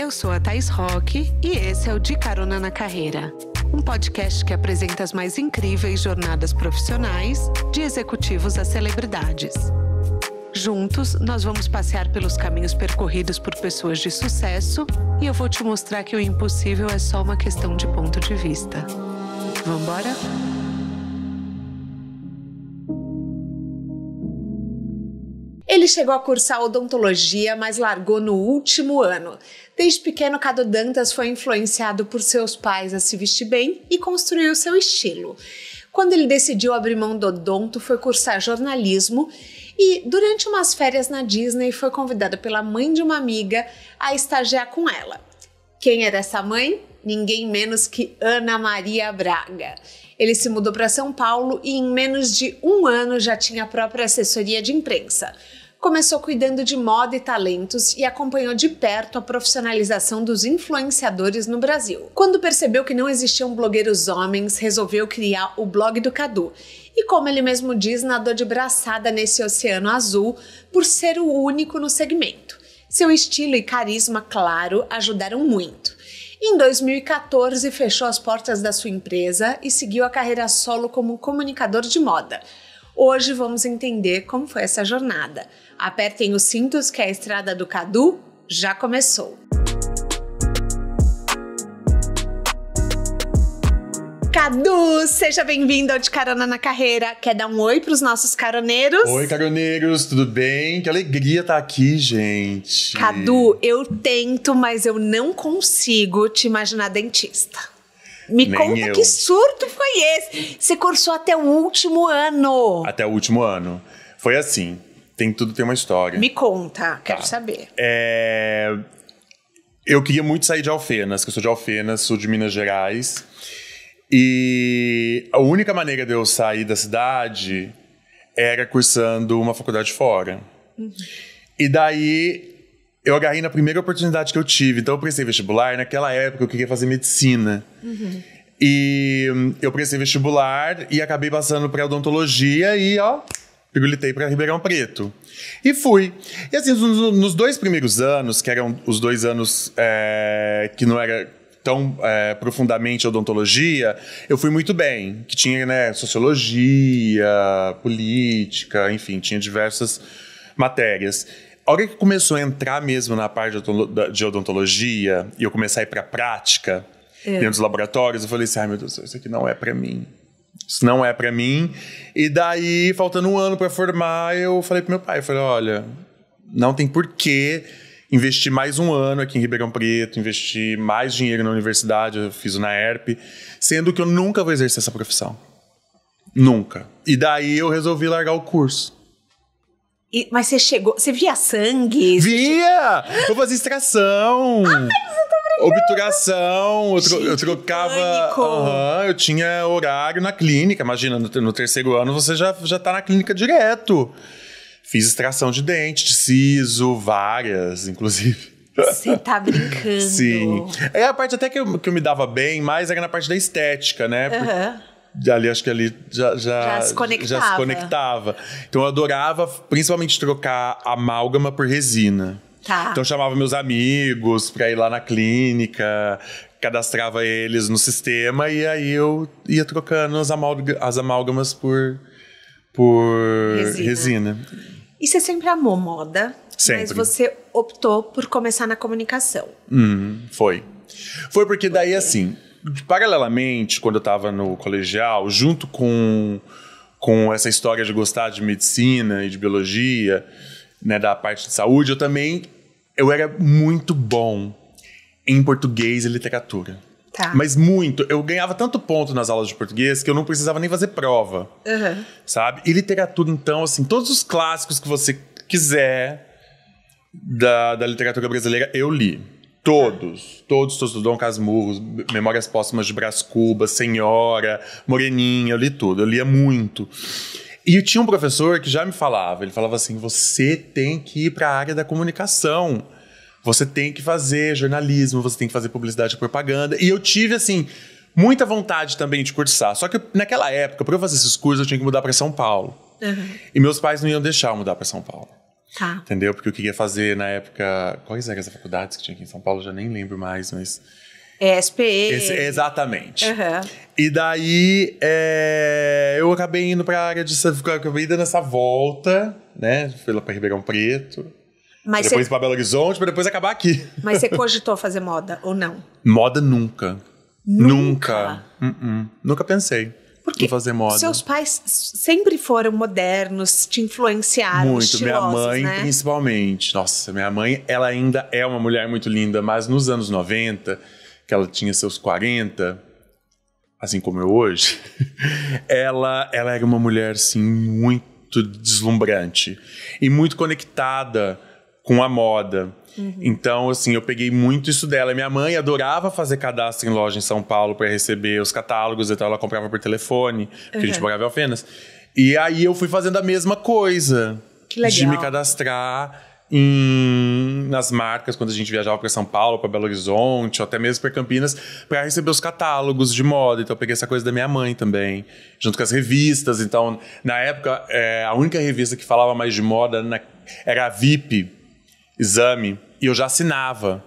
Eu sou a Thaís Roque e esse é o De Carona na Carreira, um podcast que apresenta as mais incríveis jornadas profissionais de executivos a celebridades. Juntos, nós vamos passear pelos caminhos percorridos por pessoas de sucesso e eu vou te mostrar que o impossível é só uma questão de ponto de vista. Vambora? Ele chegou a cursar odontologia, mas largou no último ano. Desde pequeno, Cadu Dantas foi influenciado por seus pais a se vestir bem e construiu seu estilo. Quando ele decidiu abrir mão do odonto, foi cursar jornalismo e, durante umas férias na Disney, foi convidado pela mãe de uma amiga a estagiar com ela. Quem era essa mãe? Ninguém menos que Ana Maria Braga. Ele se mudou para São Paulo e em menos de um ano já tinha a própria assessoria de imprensa. Começou cuidando de moda e talentos e acompanhou de perto a profissionalização dos influenciadores no Brasil. Quando percebeu que não existiam blogueiros homens, resolveu criar o blog do Cadu. E como ele mesmo diz, nadou de braçada nesse oceano azul por ser o único no segmento. Seu estilo e carisma, claro, ajudaram muito. Em 2014, fechou as portas da sua empresa e seguiu a carreira solo como comunicador de moda. Hoje vamos entender como foi essa jornada. Apertem os cintos que a estrada do Cadu já começou. Cadu, seja bem-vindo ao De Carona na Carreira. Quer dar um oi para os nossos caroneiros? Oi, caroneiros, tudo bem? Que alegria estar aqui, gente. Cadu, eu tento, mas eu não consigo te imaginar dentista. Me Nem conta eu. Que surto foi esse? Você cursou até o último ano. Até o último ano. Foi assim, tudo tem uma história. Me conta, quero saber. Eu queria muito sair de Alfenas, que eu sou de Alfenas, sou de Minas Gerais. E a única maneira de eu sair da cidade era cursando uma faculdade fora. Uhum. E daí eu agarrei na primeira oportunidade que eu tive. Então eu prestei vestibular. Naquela época eu queria fazer medicina. Uhum. E eu prestei vestibular e acabei passando para odontologia e, pirulitei para Ribeirão Preto. E fui. E assim, nos 2 primeiros anos, que eram os 2 anos que não era tão profundamente odontologia, eu fui muito bem. Que tinha, sociologia, política, enfim, tinha diversas matérias. A hora que começou a entrar mesmo na parte de odontologia e eu comecei a ir para a prática dentro dos laboratórios, eu falei assim, ai meu Deus, isso aqui não é para mim. Isso não é para mim. E daí, faltando um ano para formar, eu falei pro meu pai, eu falei, olha, não tem porquê investir mais um ano aqui em Ribeirão Preto, investir mais dinheiro na universidade, eu fiz o NAERP, sendo que eu nunca vou exercer essa profissão. Nunca. E daí eu resolvi largar o curso. Mas você via sangue? Via! Eu fazia extração. Obturação, eu trocava. Eu tinha horário na clínica. Imagina, no 3º ano você já tá na clínica direto. Fiz extração de dente, de siso, várias, inclusive. Você tá brincando. Sim. A parte até que eu me dava bem, mais era na parte da estética, né? Acho que ali já se conectava. Então eu adorava, principalmente, trocar amálgama por resina. Tá. Então eu chamava meus amigos pra ir lá na clínica, cadastrava eles no sistema e aí eu ia trocando as amálgamas por resina. E você sempre amou moda, sempre. Mas você optou por começar na comunicação. Foi. Foi porque daí, assim, paralelamente, quando eu tava no colegial, junto com essa história de gostar de medicina e de biologia, da parte de saúde, eu era muito bom em português e literatura. Tá. Mas muito. Eu ganhava tanto ponto nas aulas de português que eu não precisava nem fazer prova. Sabe? E literatura, então, assim, todos os clássicos que você quiser da literatura brasileira, eu li. Todos do Dom Casmurro, Memórias Póstumas de Brás Cubas, Senhora, Moreninha, eu li tudo. Eu lia muito. E tinha um professor que já me falava, ele falava assim, você tem que ir para a área da comunicação, você tem que fazer jornalismo, você tem que fazer publicidade e propaganda. E eu tive, assim, muita vontade também de cursar. Só que naquela época, para eu fazer esses cursos, eu tinha que mudar para São Paulo. E meus pais não iam deixar eu mudar para São Paulo. Tá. Entendeu? Porque eu queria fazer, na época... Quais eram as faculdades que tinha aqui em São Paulo? Já nem lembro mais, mas... SPE. Exatamente. Uhum. E daí, eu acabei indo pra área de... Acabei dando essa volta, né? Fui lá pra Ribeirão Preto. Mas depois pra Belo Horizonte, pra depois acabar aqui. Mas você cogitou fazer moda ou não? Moda nunca. Nunca. Nunca pensei em fazer moda. Seus pais sempre foram modernos, te influenciaram, muito. Minha mãe, né? Principalmente. Nossa, minha mãe, ela ainda é uma mulher muito linda, mas nos anos 90, que ela tinha seus 40, assim como eu hoje, ela era uma mulher, assim, muito deslumbrante e muito conectada com a moda. Então, assim, eu peguei muito isso dela. Minha mãe adorava fazer cadastro em loja em São Paulo para receber os catálogos, então ela comprava por telefone, porque a gente morava em Alfenas. E aí eu fui fazendo a mesma coisa. Que legal. De me cadastrar nas marcas, quando a gente viajava para São Paulo, para Belo Horizonte, ou até mesmo para Campinas, para receber os catálogos de moda. Então eu peguei essa coisa da minha mãe também, junto com as revistas. Então, na época, a única revista que falava mais de moda era a VIP, Exame, e eu já assinava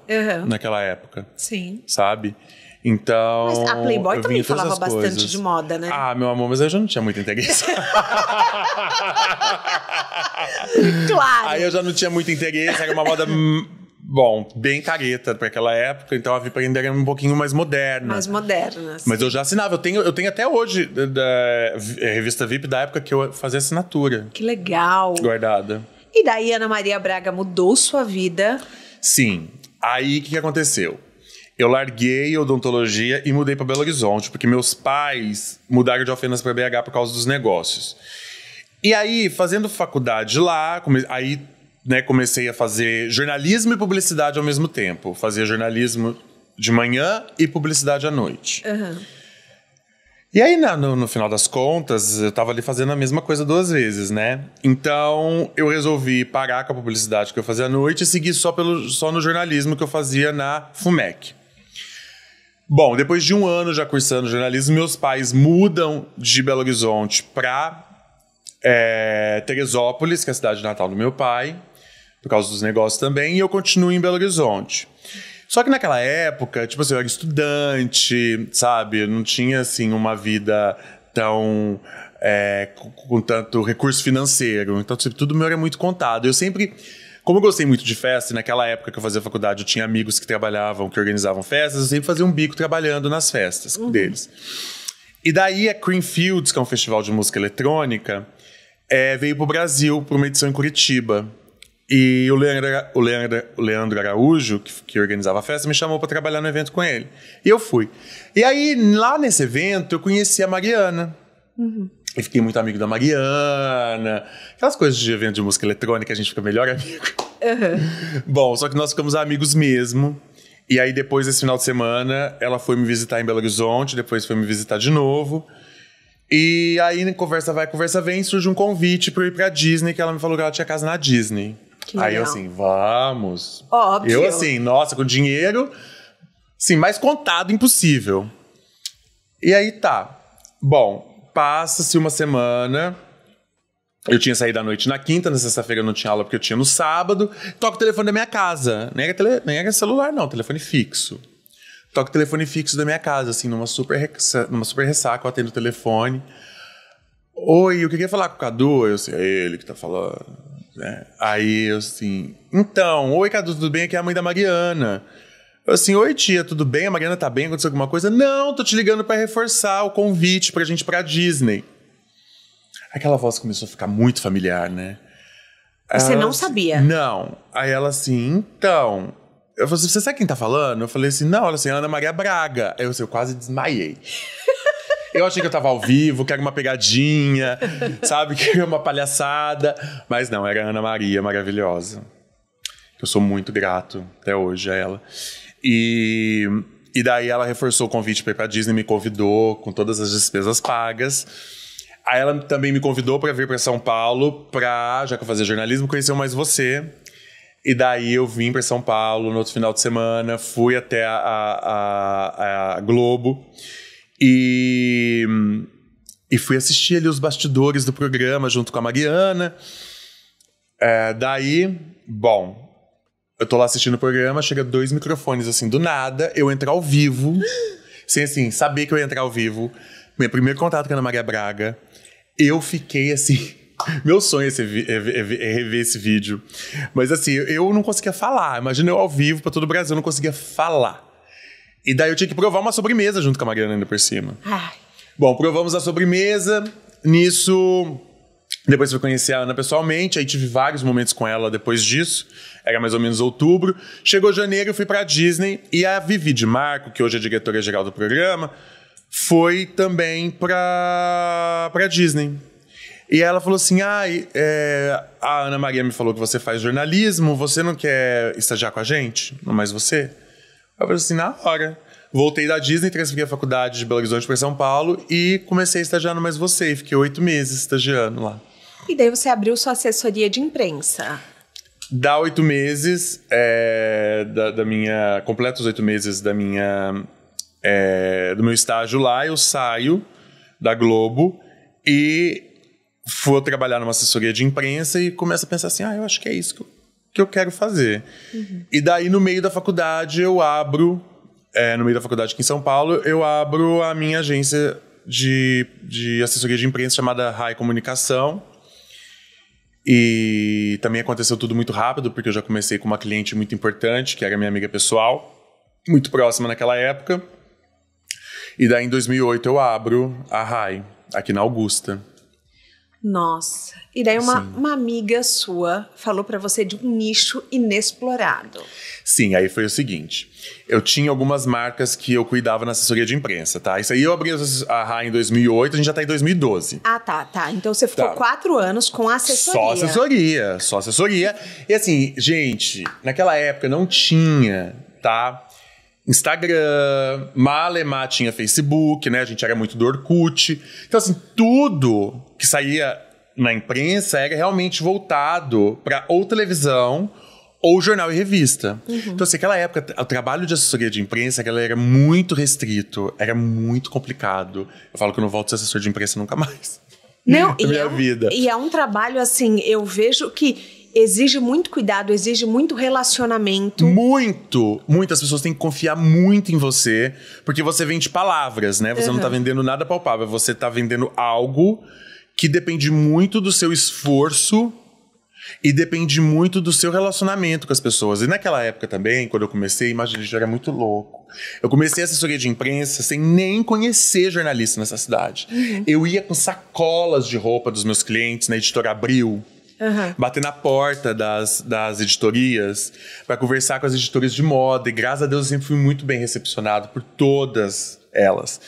naquela época. Sim. Sabe? Então... Mas a Playboy também falava essas bastante coisas. de moda, né? Ah, meu amor, mas eu já não tinha muito interesse. Claro. Aí eu já não tinha muito interesse, era uma moda, bem careta para aquela época, então a VIP ainda era um pouquinho mais moderna. Mais moderna. Mas eu já assinava, eu tenho até hoje a revista VIP da época que eu fazia assinatura. Que legal. Guardada. E daí Ana Maria Braga mudou sua vida? Sim. Aí o que aconteceu? Eu larguei a odontologia e mudei para Belo Horizonte, porque meus pais mudaram de Alfenas para BH por causa dos negócios. E aí, fazendo faculdade lá, comecei a fazer jornalismo e publicidade ao mesmo tempo. Fazia jornalismo de manhã e publicidade à noite. E aí, no final das contas, eu tava ali fazendo a mesma coisa 2 vezes, né? Então, eu resolvi parar com a publicidade que eu fazia à noite e seguir só no jornalismo que eu fazia na FUMEC. Bom, depois de 1 ano já cursando jornalismo, meus pais mudam de Belo Horizonte para Teresópolis, que é a cidade natal do meu pai, por causa dos negócios também, e eu continuo em Belo Horizonte. Só que naquela época, tipo assim, eu era estudante, sabe? Eu não tinha, assim, uma vida tão... com tanto recurso financeiro. Então, tudo meu era muito contado. Eu sempre... Como eu gostei muito de festa, e naquela época que eu fazia faculdade, eu tinha amigos que trabalhavam, que organizavam festas, eu sempre fazia um bico trabalhando nas festas deles. E daí a Creamfields, que é um festival de música eletrônica, veio pro Brasil, por uma edição em Curitiba. E o Leandro Araújo, que organizava a festa, me chamou para trabalhar no evento com ele. E eu fui. E aí, lá nesse evento, eu conheci a Mariana. E fiquei muito amigo da Mariana. Aquelas coisas de evento de música eletrônica, a gente fica melhor amigo. Bom, só que nós ficamos amigos mesmo. E aí, depois desse final de semana, ela foi me visitar em Belo Horizonte, depois foi me visitar de novo. E aí, conversa vai, conversa vem, surge um convite para eu ir pra Disney, que ela me falou que ela tinha casa na Disney. Aí eu assim, vamos. Óbvio. Eu assim, nossa, com dinheiro, assim, mais contado impossível. E aí tá. Bom, passa-se uma semana. Eu tinha saído à noite na quinta, na sexta-feira eu não tinha aula porque eu tinha no sábado. Toco o telefone da minha casa. Nem era celular, não, telefone fixo. Toco o telefone fixo da minha casa, assim, numa super ressaca, eu atendo o telefone. Oi, eu queria falar com o Cadu. Eu assim, é ele que tá falando. Aí eu assim, então, oi Cadu, tudo bem? Aqui é a mãe da Mariana. Eu assim, oi tia, tudo bem? A Mariana tá bem? Aconteceu alguma coisa? Não, tô te ligando pra reforçar o convite pra gente ir pra Disney. Aquela voz começou a ficar muito familiar, né? Você não sabia? Não. Aí ela assim, então... Eu falei assim, você sabe quem tá falando? Eu falei assim, não, ela assim, Ana Maria Braga. Aí eu quase desmaiei. Eu achei que eu tava ao vivo, que era uma pegadinha, sabe? Que era uma palhaçada. Mas não, era a Ana Maria, maravilhosa. Eu sou muito grato até hoje a ela. E daí ela reforçou o convite pra ir pra Disney, me convidou com todas as despesas pagas. Aí ela também me convidou pra vir pra São Paulo, já que eu fazia jornalismo, conhecer mais você. E daí eu vim pra São Paulo no outro final de semana, fui até a Globo. E fui assistir ali os bastidores do programa junto com a Mariana. Daí, bom, eu tô lá assistindo o programa, chega 2 microfones assim, do nada, eu entro ao vivo, sem assim, saber que eu ia entrar ao vivo. Meu primeiro contato com a Ana Maria Braga, eu fiquei assim... Meu sonho é rever esse vídeo. Mas assim, eu não conseguia falar. Imagina eu ao vivo pra todo o Brasil, eu não conseguia falar. E daí eu tinha que provar uma sobremesa junto com a Mariana ainda por cima. Ai. Bom, provamos a sobremesa. Nisso, depois eu conheci a Ana pessoalmente. Aí tive vários momentos com ela depois disso. Era mais ou menos outubro. Chegou janeiro, eu fui pra Disney. E a Vivi de Marco, que hoje é diretora-geral do programa, foi também pra Disney. E ela falou assim, a Ana Maria me falou que você faz jornalismo, você não quer estagiar com a gente? Não mais você? Eu falei assim, na hora. Voltei da Disney, transferi a faculdade de Belo Horizonte para São Paulo e comecei a estagiar no Mais Você. E fiquei 8 meses estagiando lá. E daí você abriu sua assessoria de imprensa. Dá 8 meses, completo os 8 meses do meu estágio lá, eu saio da Globo e vou trabalhar numa assessoria de imprensa e começo a pensar assim, eu acho que é isso que eu quero fazer. Uhum. E daí, no meio da faculdade, eu abro, no meio da faculdade aqui em São Paulo, eu abro a minha agência de assessoria de imprensa chamada Rai Comunicação. E também aconteceu tudo muito rápido, porque eu já comecei com uma cliente muito importante, que era minha amiga pessoal, muito próxima naquela época. E daí, em 2008, eu abro a Rai, aqui na Augusta. Nossa, e daí uma amiga sua falou pra você de um nicho inexplorado. Sim, aí foi o seguinte, eu tinha algumas marcas que eu cuidava na assessoria de imprensa, tá? Isso aí eu abri a RAI em 2008, a gente já tá em 2012. Ah, tá. Então você ficou 4 anos com assessoria. Só assessoria. E assim, gente, naquela época não tinha, tá? Instagram, Malemar tinha Facebook, né? A gente era muito do Orkut. Então, assim, tudo que saía na imprensa era realmente voltado para ou televisão ou jornal e revista. Uhum. Então, assim, naquela época, o trabalho de assessoria de imprensa era muito restrito, era muito complicado. Eu falo que eu não volto a ser assessor de imprensa nunca mais. Não, na minha vida. E é um trabalho, assim, eu vejo que exige muito cuidado, exige muito relacionamento. Muito! Muitas pessoas têm que confiar muito em você, porque você vende palavras, né? Você não tá vendendo nada palpável, você tá vendendo algo que depende muito do seu esforço e depende muito do seu relacionamento com as pessoas. E naquela época também, quando eu comecei, imagina, eu era muito louco. Eu comecei a assessoria de imprensa sem nem conhecer jornalista nessa cidade. Uhum. Eu ia com sacolas de roupa dos meus clientes na Editora Abril, bater na porta das editorias para conversar com as editoras de moda. E graças a Deus eu sempre fui muito bem recepcionado por todas elas.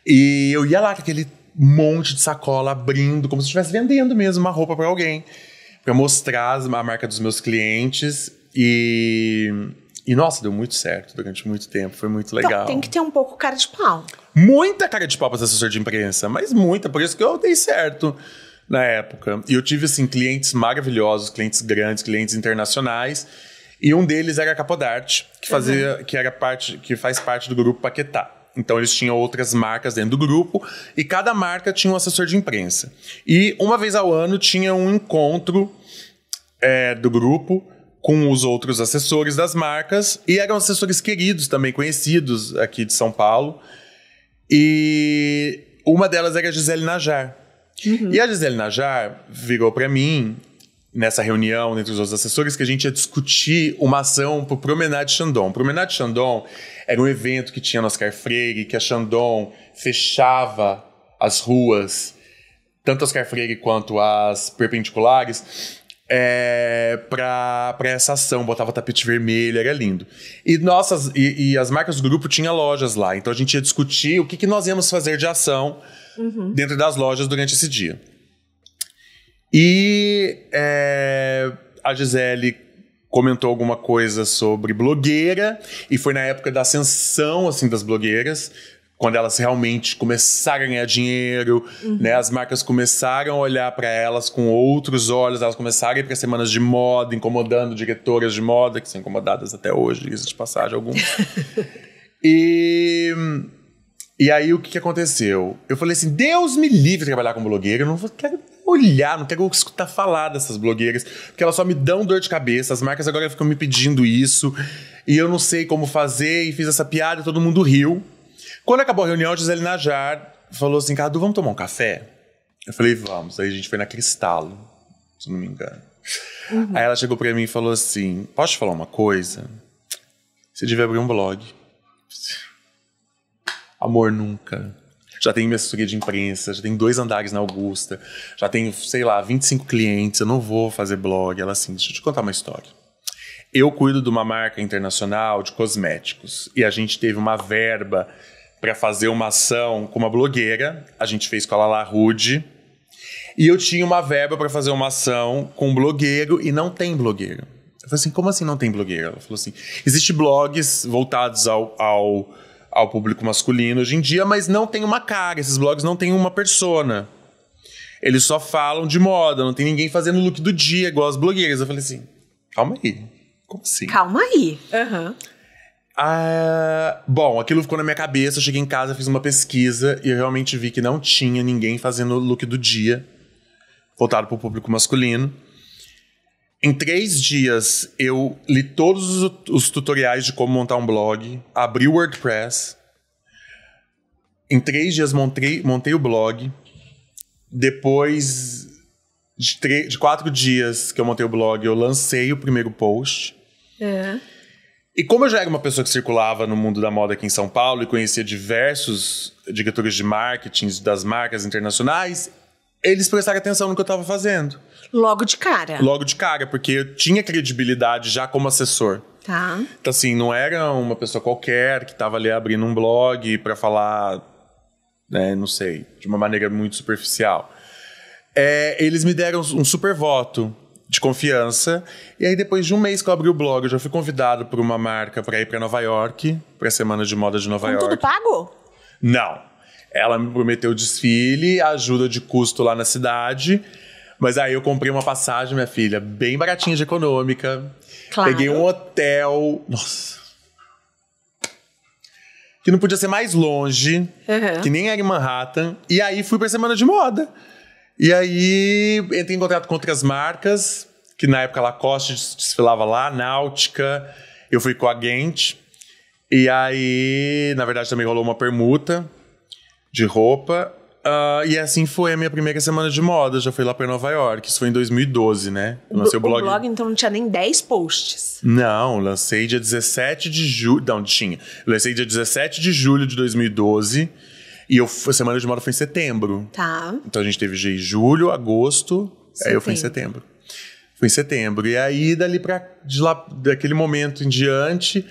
E eu ia lá com aquele monte de sacola abrindo, como se estivesse vendendo mesmo uma roupa para alguém, para mostrar a marca dos meus clientes. E nossa, deu muito certo durante muito tempo, foi muito legal. Então, tem que ter um pouco cara de pau. Muita cara de pau para ser assessor de imprensa, mas muita, por isso que eu dei certo na época. E eu tive, assim, clientes maravilhosos, clientes grandes, clientes internacionais. E um deles era a Capodarte, que faz parte do grupo Paquetá. Então, eles tinham outras marcas dentro do grupo e cada marca tinha um assessor de imprensa. E uma vez ao ano tinha um encontro do grupo com os outros assessores das marcas. E eram assessores queridos também, conhecidos aqui de São Paulo. E uma delas era a Gisele Najjar. Uhum. E a Gisele Najjar virou para mim, nessa reunião entre os outros assessores, que a gente ia discutir uma ação pro Promenade Chandon. Promenade Chandon era um evento que tinha no Oscar Freire, que a Chandon fechava as ruas, tanto Oscar Freire quanto as perpendiculares, para essa ação, botava tapete vermelho, era lindo. E as marcas do grupo tinham lojas lá, então a gente ia discutir o que nós íamos fazer de ação dentro das lojas durante esse dia. E a Gisele comentou alguma coisa sobre blogueira, e foi na época da ascensão, assim, das blogueiras, quando elas realmente começaram a ganhar dinheiro, né? As marcas começaram a olhar para elas com outros olhos, elas começaram a ir para semanas de moda, incomodando diretoras de moda, que são incomodadas até hoje, diga-se de passagem, algumas. E aí, o que aconteceu? Eu falei assim, Deus me livre de trabalhar com blogueira, eu não quero olhar, não quero escutar falar dessas blogueiras, porque elas só me dão dor de cabeça, as marcas agora ficam me pedindo isso, e eu não sei como fazer, e fiz essa piada e todo mundo riu. Quando acabou a reunião, a Gisele Najjar falou assim, Cadu, vamos tomar um café? Eu falei, vamos. Aí a gente foi na Cristalo, se não me engano. Aí ela chegou pra mim e falou assim, posso te falar uma coisa? Você devia abrir um blog. Amor, nunca. Já tenho minha assessoria de imprensa, já tenho 2 andares na Augusta, já tenho, sei lá, 25 clientes, eu não vou fazer blog. Ela assim, deixa eu te contar uma história. Eu cuido de uma marca internacional de cosméticos e a gente teve uma verba para fazer uma ação com uma blogueira, a gente fez com a Lala Rude, e eu tinha uma verba para fazer uma ação com um blogueiro e não tem blogueiro. Eu falei assim, como assim não tem blogueiro? Ela falou assim, existem blogs voltados ao público masculino hoje em dia, mas não tem uma cara, esses blogs não tem uma persona. Eles só falam de moda, não tem ninguém fazendo look do dia, igual as blogueiras. Eu falei assim, calma aí, como assim? Calma aí. Bom, aquilo ficou na minha cabeça, eu cheguei em casa, fiz uma pesquisa e eu realmente vi que não tinha ninguém fazendo look do dia, voltado para o público masculino. Em 3 dias, eu li todos os tutoriais de como montar um blog, abri o WordPress. Em 3 dias, montei o blog. Depois de 4 dias que eu montei o blog, eu lancei o primeiro post. E como eu já era uma pessoa que circulava no mundo da moda aqui em São Paulo e conhecia diversos diretores de marketing das marcas internacionais, eles prestaram atenção no que eu estava fazendo. Logo de cara? Logo de cara, porque eu tinha credibilidade já como assessor. Tá. Então, assim, não era uma pessoa qualquer que estava ali abrindo um blog para falar, né, não sei, de uma maneira muito superficial. Eles me deram um super voto de confiança. E aí, depois de um mês que eu abri o blog, eu já fui convidado por uma marca para ir para Nova York, para a Semana de Moda de Nova York. Tudo pago? Não. Ela me prometeu desfile, ajuda de custo lá na cidade. Mas aí eu comprei uma passagem, minha filha, bem baratinha de econômica. Claro. Peguei um hotel. Nossa. Que não podia ser mais longe, que nem era em Manhattan. E aí fui pra Semana de Moda. E aí entrei em contato com outras marcas, que na época Lacoste desfilava lá, Náutica. Eu fui com a Gent. E aí, na verdade, também rolou uma permuta de roupa. E assim foi a minha primeira semana de moda. Já fui lá pra Nova York. Isso foi em 2012, né? Eu lancei o blog, então, não tinha nem 10 posts? Não, lancei dia 17 de julho... Não, tinha. Eu lancei dia 17 de julho de 2012. E a semana de moda foi em setembro. Tá. Então a gente teve julho, agosto... Aí eu fui em setembro. Fui em setembro. E aí, daquele momento em diante...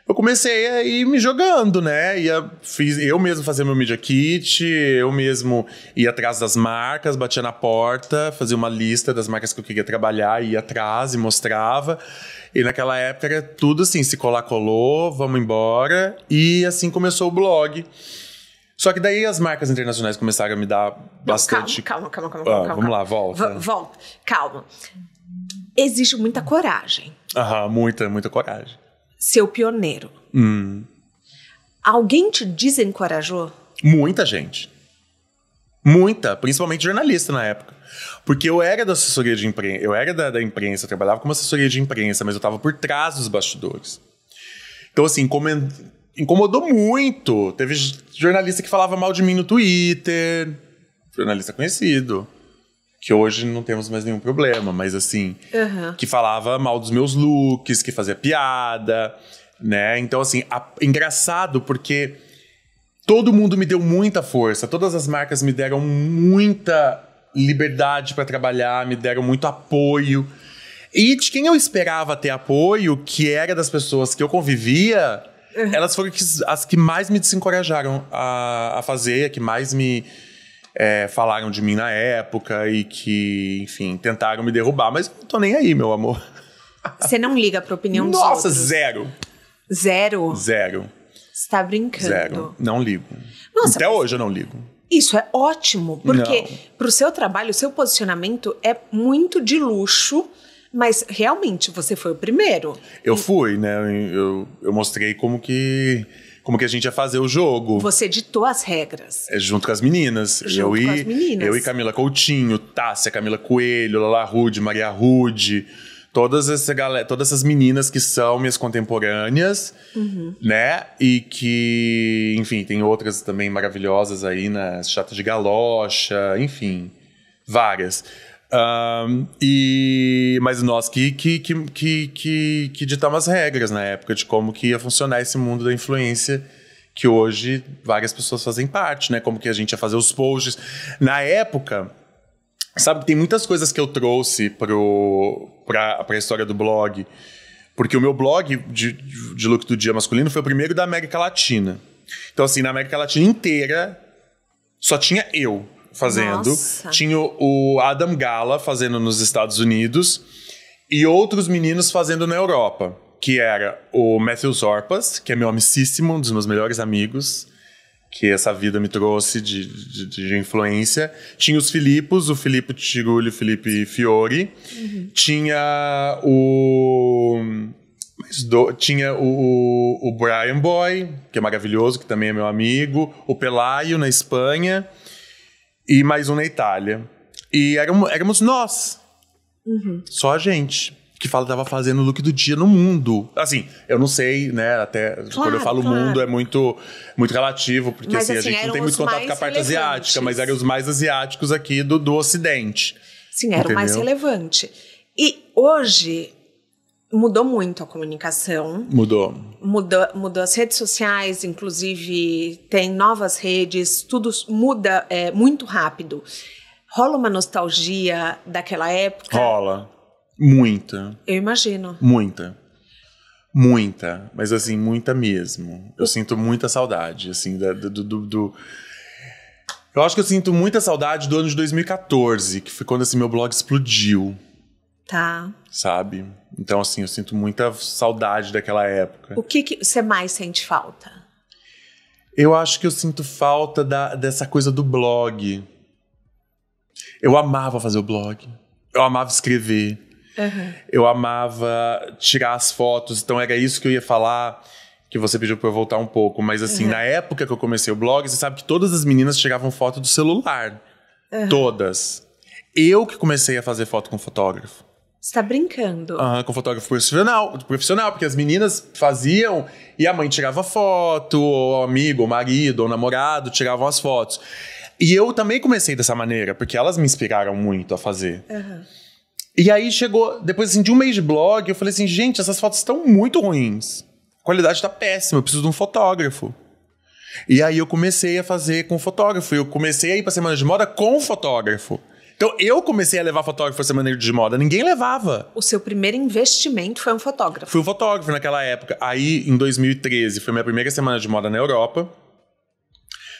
Eu comecei a ir me jogando, né? Eu mesmo fazia meu Media Kit, eu mesmo ia atrás das marcas, batia na porta, fazia uma lista das marcas que eu queria trabalhar, ia atrás e mostrava. E naquela época era tudo assim, se colar, colou, vamos embora. E assim começou o blog. Só que daí as marcas internacionais começaram a me dar bastante... Calma. Vamos lá, volta. Volta, calma. Exige muita coragem. Muita coragem. Ser o pioneiro. Alguém te desencorajou? Muita gente. Muita, principalmente jornalista na época. Porque eu era da assessoria de imprensa, eu era da imprensa, eu trabalhava como assessoria de imprensa, mas eu estava por trás dos bastidores. Então, assim, incomodou muito. Teve jornalista que falava mal de mim no Twitter, jornalista conhecido, que hoje não temos mais nenhum problema, mas assim, que falava mal dos meus looks, que fazia piada, né? Então, assim, engraçado porque todo mundo me deu muita força, todas as marcas me deram muita liberdade para trabalhar, me deram muito apoio. E de quem eu esperava ter apoio, que era das pessoas que eu convivia, elas foram as que mais me desencorajaram a fazer, que mais me... falaram de mim na época e que, enfim, tentaram me derrubar. Mas eu não tô nem aí, meu amor. Você não liga pra opinião dos outros? Nossa, zero. Zero? Zero. Você tá brincando. Zero. Não ligo. Nossa, até hoje eu não ligo. Isso é ótimo, porque pro seu trabalho, o seu posicionamento é muito de luxo, mas realmente você foi o primeiro. Eu fui, né? Eu mostrei como que como que a gente ia fazer o jogo. Você ditou as regras. Junto com as meninas. Junto com as meninas. Eu e Camila Coutinho, Tássia, Camila Coelho, Lala Rude, Maria Rude, todas essas meninas que são minhas contemporâneas, né? E que, enfim, tem outras também maravilhosas aí, né? Chata de Galocha, enfim, várias. Mas nós que ditamos as regras na época de como que ia funcionar esse mundo da influência, que hoje várias pessoas fazem parte, né? Como que a gente ia fazer os posts. Na época, sabe, tem muitas coisas que eu trouxe pra história do blog, porque o meu blog de look do dia masculino foi o primeiro da América Latina. Então, assim, na América Latina inteira, só tinha eu fazendo. Nossa. Tinha o Adam Gala fazendo nos Estados Unidos e outros meninos fazendo na Europa, que era o Matthew Zorpas, que é meu amicíssimo, um dos meus melhores amigos, que essa vida me trouxe de influência. Tinha os Filipos, o Filipe Tirulli e o Felipe Fiori. Tinha tinha o Brian Boy, que é maravilhoso, que também é meu amigo. O Pelayo, na Espanha. E mais um na Itália. E éramos nós. Só a gente. Que tava fazendo o look do dia no mundo. Assim, eu não sei, né? Até quando eu falo mundo é muito, muito relativo. Porque mas, assim, a gente não tem muito contato com a parte asiática. Mas eram os mais asiáticos aqui do Ocidente. Sim, era o mais relevante. E hoje mudou muito a comunicação. Mudou as redes sociais, inclusive tem novas redes, tudo muda muito rápido. Rola uma nostalgia daquela época? Rola. Muita. Eu imagino. Muita, mas assim, muita mesmo. Eu sinto muita saudade, assim, Eu acho que eu sinto muita saudade do ano de 2014, que foi quando, assim, meu blog explodiu. Tá. Sabe? Então, assim, eu sinto muita saudade daquela época. O que você mais sente falta? Eu acho que eu sinto falta dessa coisa do blog. Eu amava fazer o blog. Eu amava escrever. Eu amava tirar as fotos. Então, era isso que eu ia falar, que você pediu pra eu voltar um pouco. Mas, assim, na época que eu comecei o blog, você sabe que todas as meninas tiravam foto do celular. Todas. Eu que comecei a fazer foto com fotógrafo. Você tá brincando? Com fotógrafo profissional, porque as meninas faziam e a mãe tirava foto, ou o amigo, ou o marido, ou o namorado tiravam as fotos. E eu também comecei dessa maneira, porque elas me inspiraram muito a fazer. E aí chegou, depois assim, de um mês de blog, eu falei assim, gente, essas fotos estão muito ruins. A qualidade tá péssima, eu preciso de um fotógrafo. E aí eu comecei a fazer com fotógrafo, eu comecei a ir pra Semana de Moda com fotógrafo. Então, eu comecei a levar fotógrafo pra Semana de Moda. Ninguém levava. O seu primeiro investimento foi um fotógrafo. Fui um fotógrafo naquela época. Aí, em 2013, foi minha primeira Semana de Moda na Europa.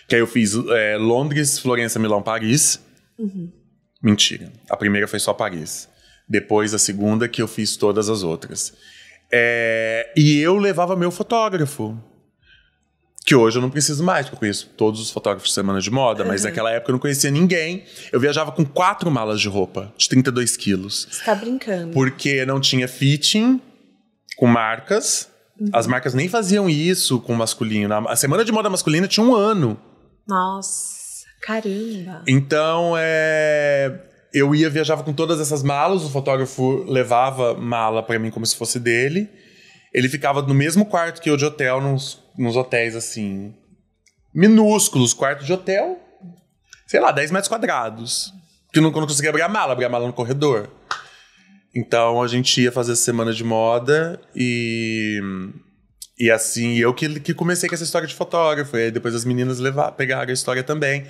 Que aí eu fiz Londres, Florença, Milão, Paris. Mentira. A primeira foi só Paris. Depois, a segunda, que eu fiz todas as outras. E eu levava meu fotógrafo. Que hoje eu não preciso mais, porque eu conheço todos os fotógrafos de Semana de Moda, mas naquela época eu não conhecia ninguém. Eu viajava com 4 malas de roupa, de 32 quilos. Você tá brincando. Porque não tinha fitting com marcas. As marcas nem faziam isso com masculino. A Semana de Moda masculina tinha 1 ano. Nossa, caramba. Então, eu viajava com todas essas malas, o fotógrafo levava mala pra mim como se fosse dele. Ele ficava no mesmo quarto que eu de hotel, nos hotéis, assim, minúsculos, quarto de hotel, sei lá, 10 metros quadrados. Que eu não conseguia abrir a mala no corredor. Então, a gente ia fazer essa Semana de Moda e assim, eu que comecei com essa história de fotógrafo. E aí depois as meninas pegaram a história também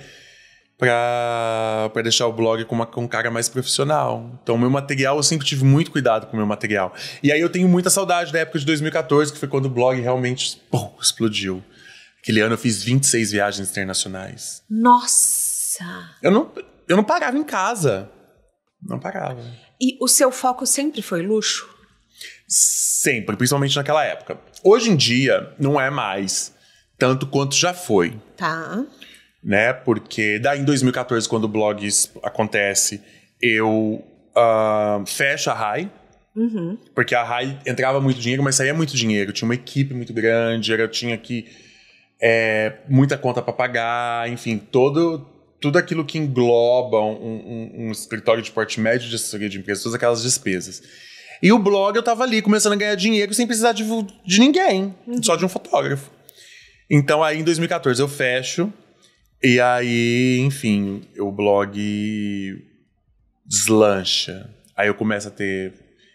pra deixar o blog com um cara mais profissional. Então, o meu material, eu sempre tive muito cuidado com o meu material. E aí eu tenho muita saudade da época de 2014, que foi quando o blog realmente explodiu. Aquele ano eu fiz 26 viagens internacionais. Nossa! Eu não parava em casa. Não parava. E o seu foco sempre foi luxo? Sempre, principalmente naquela época. Hoje em dia, não é mais tanto quanto já foi. Tá. Né? Porque daí em 2014, quando o blog acontece, eu fecho a Rai. Porque a Rai entrava muito dinheiro, mas saía muito dinheiro. Tinha uma equipe muito grande, eu tinha que muita conta para pagar, enfim, tudo aquilo que engloba um escritório de porte médio de assessoria de empresas, todas aquelas despesas. E o blog eu tava ali começando a ganhar dinheiro sem precisar de ninguém, só de um fotógrafo. Então aí em 2014 eu fecho, e aí, enfim, o blog deslancha. Aí eu começo a ter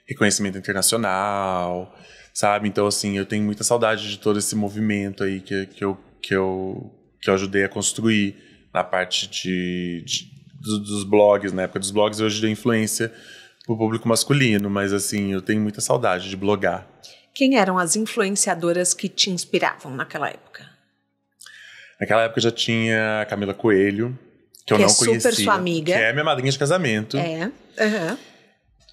reconhecimento internacional, sabe? Então, assim, eu tenho muita saudade de todo esse movimento aí que eu ajudei a construir na parte dos blogs, na época dos blogs. Hoje deu influência pro público masculino, mas, assim, eu tenho muita saudade de blogar. Quem eram as influenciadoras que te inspiravam naquela época? Naquela época já tinha a Camila Coelho, que eu não conhecia. Que é super sua amiga. Que é minha madrinha de casamento.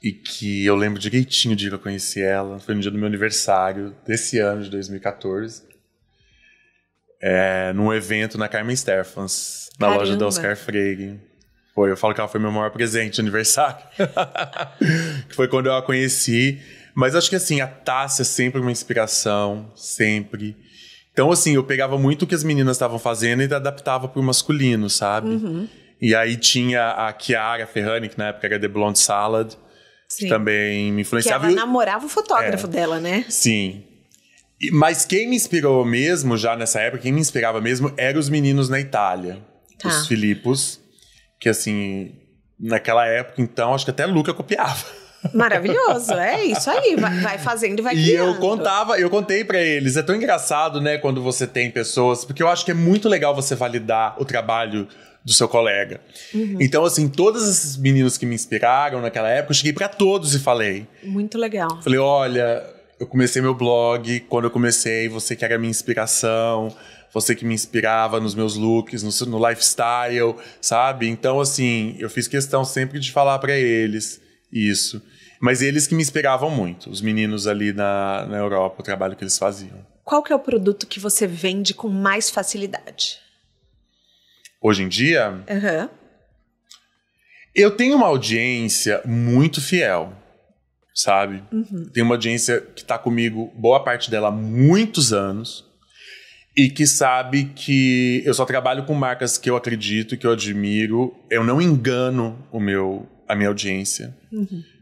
E que eu lembro direitinho o dia que eu conheci ela. Foi no dia do meu aniversário desse ano, de 2014. Num evento na Carmen Stephans, na loja da Oscar Freire. Eu falo que ela foi meu maior presente de aniversário. Que foi quando eu a conheci. Mas acho que assim, a Tássia sempre uma inspiração, sempre. Então assim, eu pegava muito o que as meninas estavam fazendo e adaptava pro masculino, sabe? E aí tinha a Chiara Ferrani, que na época era The Blonde Salad, que também me influenciava. Que ela namorava o fotógrafo dela, né? Sim. Mas quem me inspirou mesmo, já nessa época, quem me inspirava mesmo, eram os meninos na Itália. Os Filipos, que assim, naquela época, então, acho que até Luca copiava. Maravilhoso, é isso aí, vai fazendo e vai criando. E eu contei pra eles, é tão engraçado, né, quando você tem pessoas, porque eu acho que é muito legal você validar o trabalho do seu colega. Então, assim, todos esses meninos que me inspiraram naquela época, eu cheguei pra todos e falei. Muito legal. Falei, olha, eu comecei meu blog, quando eu comecei, você que era a minha inspiração, você que me inspirava nos meus looks, no lifestyle, sabe? Então, assim, eu fiz questão sempre de falar pra eles isso. Mas eles que me inspiravam muito, os meninos ali na Europa, o trabalho que eles faziam. Qual que é o produto que você vende com mais facilidade? Hoje em dia? Eu tenho uma audiência muito fiel, sabe? Tenho uma audiência que tá comigo, boa parte dela, há muitos anos. E que sabe que eu só trabalho com marcas que eu acredito, que eu admiro. Eu não engano a minha audiência.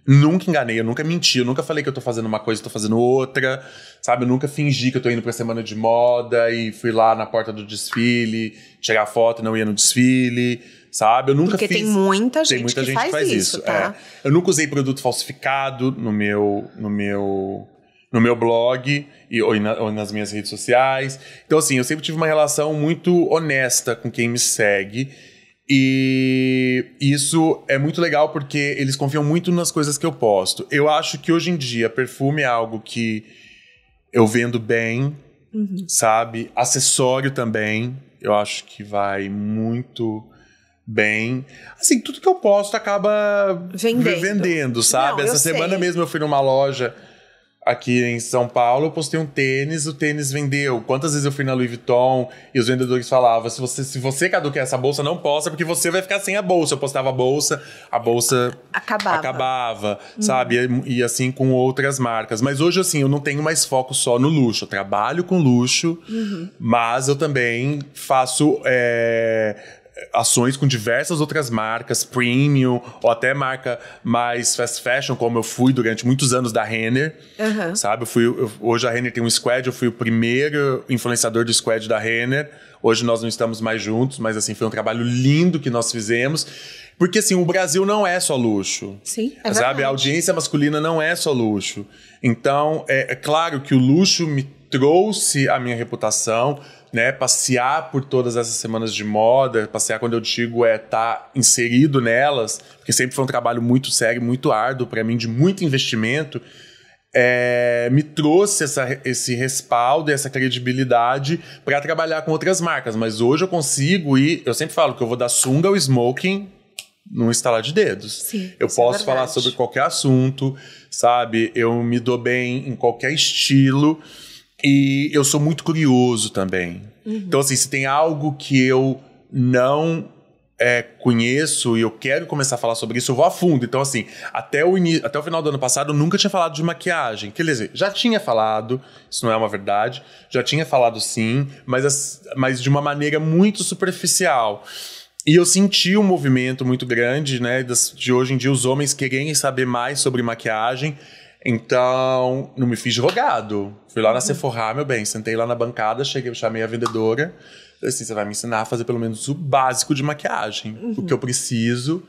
Nunca enganei, eu nunca menti, eu nunca falei que eu tô fazendo uma coisa e tô fazendo outra, sabe? Eu nunca fingi que eu tô indo pra semana de moda e fui lá na porta do desfile, tirar foto e não ia no desfile, sabe? Eu nunca Porque fiz... tem muita gente que faz isso, tá? Eu nunca usei produto falsificado no meu blog ou nas minhas redes sociais. Então, assim, eu sempre tive uma relação muito honesta com quem me segue. E isso é muito legal porque eles confiam muito nas coisas que eu posto. Eu acho que hoje em dia perfume é algo que eu vendo bem, sabe? Acessório também, eu acho que vai muito bem. Assim, tudo que eu posto acaba vendendo, sabe? Essa semana mesmo eu fui numa loja aqui em São Paulo, eu postei um tênis, o tênis vendeu. Quantas vezes eu fui na Louis Vuitton e os vendedores falavam, se você, Cadu, quer essa bolsa, não posta, porque você vai ficar sem a bolsa. Eu postava a bolsa acabava, sabe? E assim com outras marcas. Mas hoje, assim, eu não tenho mais foco só no luxo. Eu trabalho com luxo, mas eu também faço... ações com diversas outras marcas, premium, ou até marca mais fast fashion, como eu fui durante muitos anos da Renner, sabe? Hoje a Renner tem um squad, eu fui o primeiro influenciador do squad da Renner. Hoje nós não estamos mais juntos, mas assim, foi um trabalho lindo que nós fizemos. Porque assim, o Brasil não é só luxo. Sim, é sabe? verdade. A audiência masculina não é só luxo. Então, é claro que o luxo me trouxe a minha reputação, né, passear por todas essas semanas de moda, passear quando eu digo tá inserido nelas, porque sempre foi um trabalho muito sério, muito árduo para mim, de muito investimento, me trouxe esse respaldo e essa credibilidade para trabalhar com outras marcas. Mas hoje eu consigo eu sempre falo que eu vou dar sunga ou smoking num estalar de dedos. Sim, eu posso falar sobre qualquer assunto, sabe? Eu me dou bem em qualquer estilo. E eu sou muito curioso também. Então, assim, se tem algo que eu não conheço e eu quero começar a falar sobre isso, eu vou a fundo. Então, assim, até o final do ano passado, eu nunca tinha falado de maquiagem. Quer dizer, já tinha falado, isso não é uma verdade, já tinha falado sim, mas de uma maneira muito superficial. E eu senti um movimento muito grande, né, de hoje em dia os homens quererem saber mais sobre maquiagem. Então, não me fiz de rogado. Fui lá na Sephora, meu bem, sentei lá na bancada, chamei a vendedora. Falei assim, você vai me ensinar a fazer pelo menos o básico de maquiagem, o que eu preciso.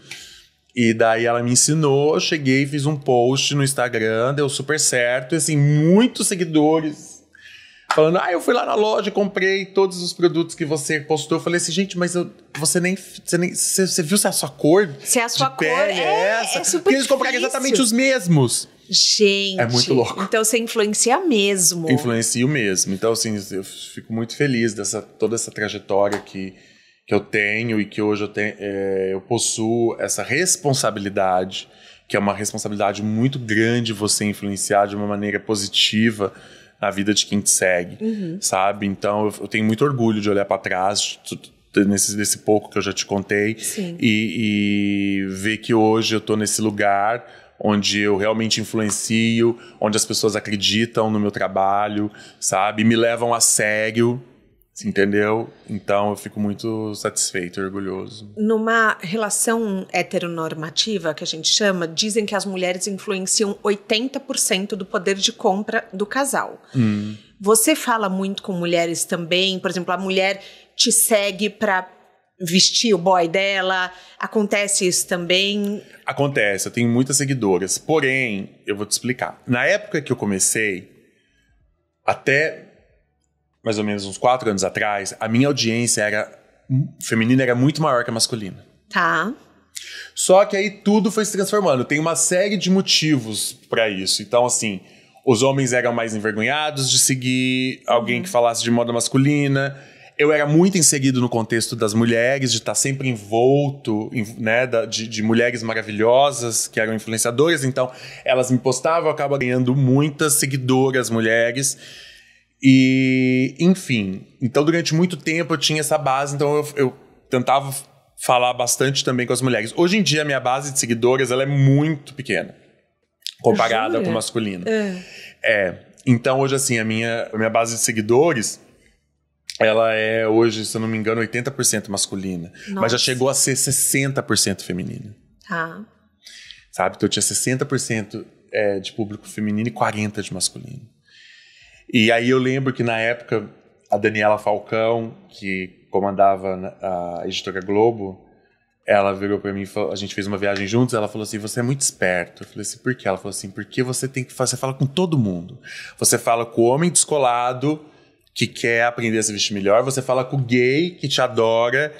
E daí ela me ensinou, eu cheguei, fiz um post no Instagram, deu super certo. E assim, muitos seguidores falando, eu fui lá na loja, comprei todos os produtos que você postou. Eu falei assim, gente, mas você viu se é a sua cor? Se é a sua cor, é super Porque eles compraram exatamente os mesmos. Gente, é muito louco. Então você influencia mesmo. Influencio mesmo. Então, assim, eu fico muito feliz toda essa trajetória que eu tenho e que hoje eu possuo essa responsabilidade, que é uma responsabilidade muito grande você influenciar de uma maneira positiva na vida de quem te segue, sabe? Então, eu tenho muito orgulho de olhar para trás desse pouco que eu já te contei e ver que hoje eu tô nesse lugar onde eu realmente influencio, onde as pessoas acreditam no meu trabalho, sabe? Me levam a sério, entendeu? Então eu fico muito satisfeito e orgulhoso. Numa relação heteronormativa, que a gente chama, dizem que as mulheres influenciam 80% do poder de compra do casal. Você fala muito com mulheres também? Por exemplo, a mulher te segue para vestir o boy dela? Acontece isso também? Acontece, eu tenho muitas seguidoras. Porém, eu vou te explicar. Na época que eu comecei, até mais ou menos uns 4 anos atrás, a minha audiência feminina era muito maior que a masculina. Tá. Só que aí tudo foi se transformando. Tem uma série de motivos pra isso. Então, assim, os homens eram mais envergonhados de seguir alguém que falasse de moda masculina. Eu era muito inserido no contexto das mulheres, de estar sempre envolto, né, de mulheres maravilhosas que eram influenciadoras. Então, elas me postavam, eu acabo ganhando muitas seguidoras mulheres. E, enfim. Então, durante muito tempo eu tinha essa base, então eu tentava falar bastante também com as mulheres. Hoje em dia, a minha base de seguidoras ela é muito pequena, comparada com a masculina. Então, hoje, assim, a minha base de seguidores... ela é hoje, se eu não me engano, 80% masculina. Nossa. Mas já chegou a ser 60% feminina. Tá. Sabe? Então eu tinha 60% de público feminino e 40% de masculino. E aí eu lembro que na época a Daniela Falcão, que comandava a editora Globo, ela virou pra mim, a gente fez uma viagem juntos, ela falou assim, você é muito esperto. Eu falei assim, por quê? Ela falou assim, porque você fala com todo mundo. Você fala com o homem descolado que quer aprender a se vestir melhor, você fala com o gay que te adora,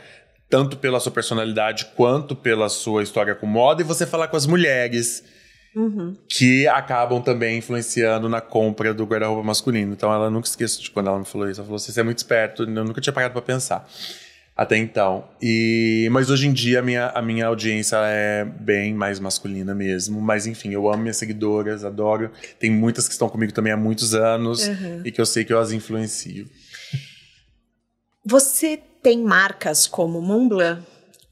tanto pela sua personalidade quanto pela sua história com moda, e você fala com as mulheres que acabam também influenciando na compra do guarda-roupa masculino. Então ela nunca esqueço de quando ela me falou isso, ela falou assim, você é muito esperto, eu nunca tinha parado pra pensar até então. Mas hoje em dia a minha audiência é bem mais masculina mesmo. Mas enfim, eu amo minhas seguidoras, adoro. Tem muitas que estão comigo também há muitos anos e que eu sei que eu as influencio. Você tem marcas como Montblanc,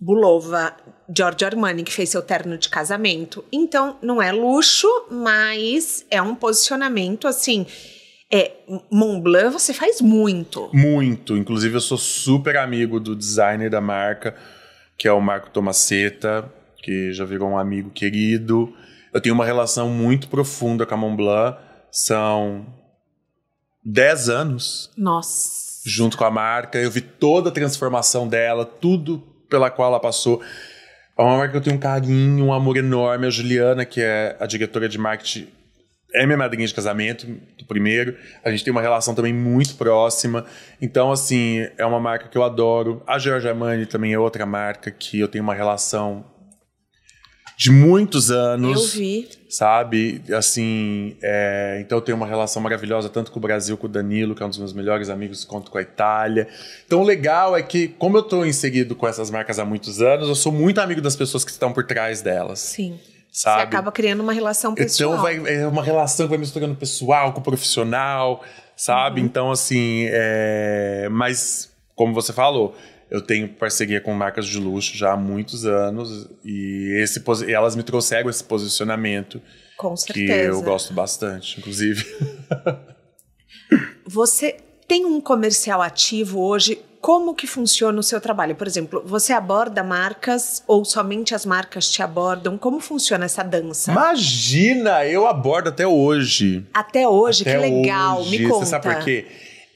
Bulova, Giorgio Armani, que fez seu terno de casamento. Então, não é luxo, mas é um posicionamento assim... Montblanc você faz muito. Muito. Inclusive eu sou super amigo do designer da marca, que é o Marco Tomacetta, que já virou um amigo querido. Eu tenho uma relação muito profunda com a Montblanc. São 10 anos. Nossa. Junto com a marca. Eu vi toda a transformação dela, tudo pela qual ela passou. É uma marca que eu tenho um carinho, um amor enorme. A Juliana, que é a diretora de marketing, é minha madrinha de casamento, do primeiro. A gente tem uma relação também muito próxima. Então, assim, é uma marca que eu adoro. A Giorgio Armani também é outra marca que eu tenho uma relação de muitos anos. Eu vi. Sabe? Assim, então eu tenho uma relação maravilhosa tanto com o Brasil, com o Danilo, que é um dos meus melhores amigos, quanto com a Itália. Então o legal é que, como eu estou inserido com essas marcas há muitos anos, eu sou muito amigo das pessoas que estão por trás delas. Sim. Sabe? Você acaba criando uma relação pessoal. Então é uma relação que vai misturando o pessoal com o profissional, sabe? Então, assim, mas como você falou, Eu tenho parceria com marcas de luxo já há muitos anos e elas me trouxeram esse posicionamento. Com certeza. Que eu gosto bastante, inclusive. Você tem um comercial ativo hoje? Como que funciona o seu trabalho? Por exemplo, você aborda marcas ou somente as marcas te abordam? Como funciona essa dança? Imagina, eu abordo até hoje. Até hoje? Que legal, hoje. me conta. Você sabe por quê?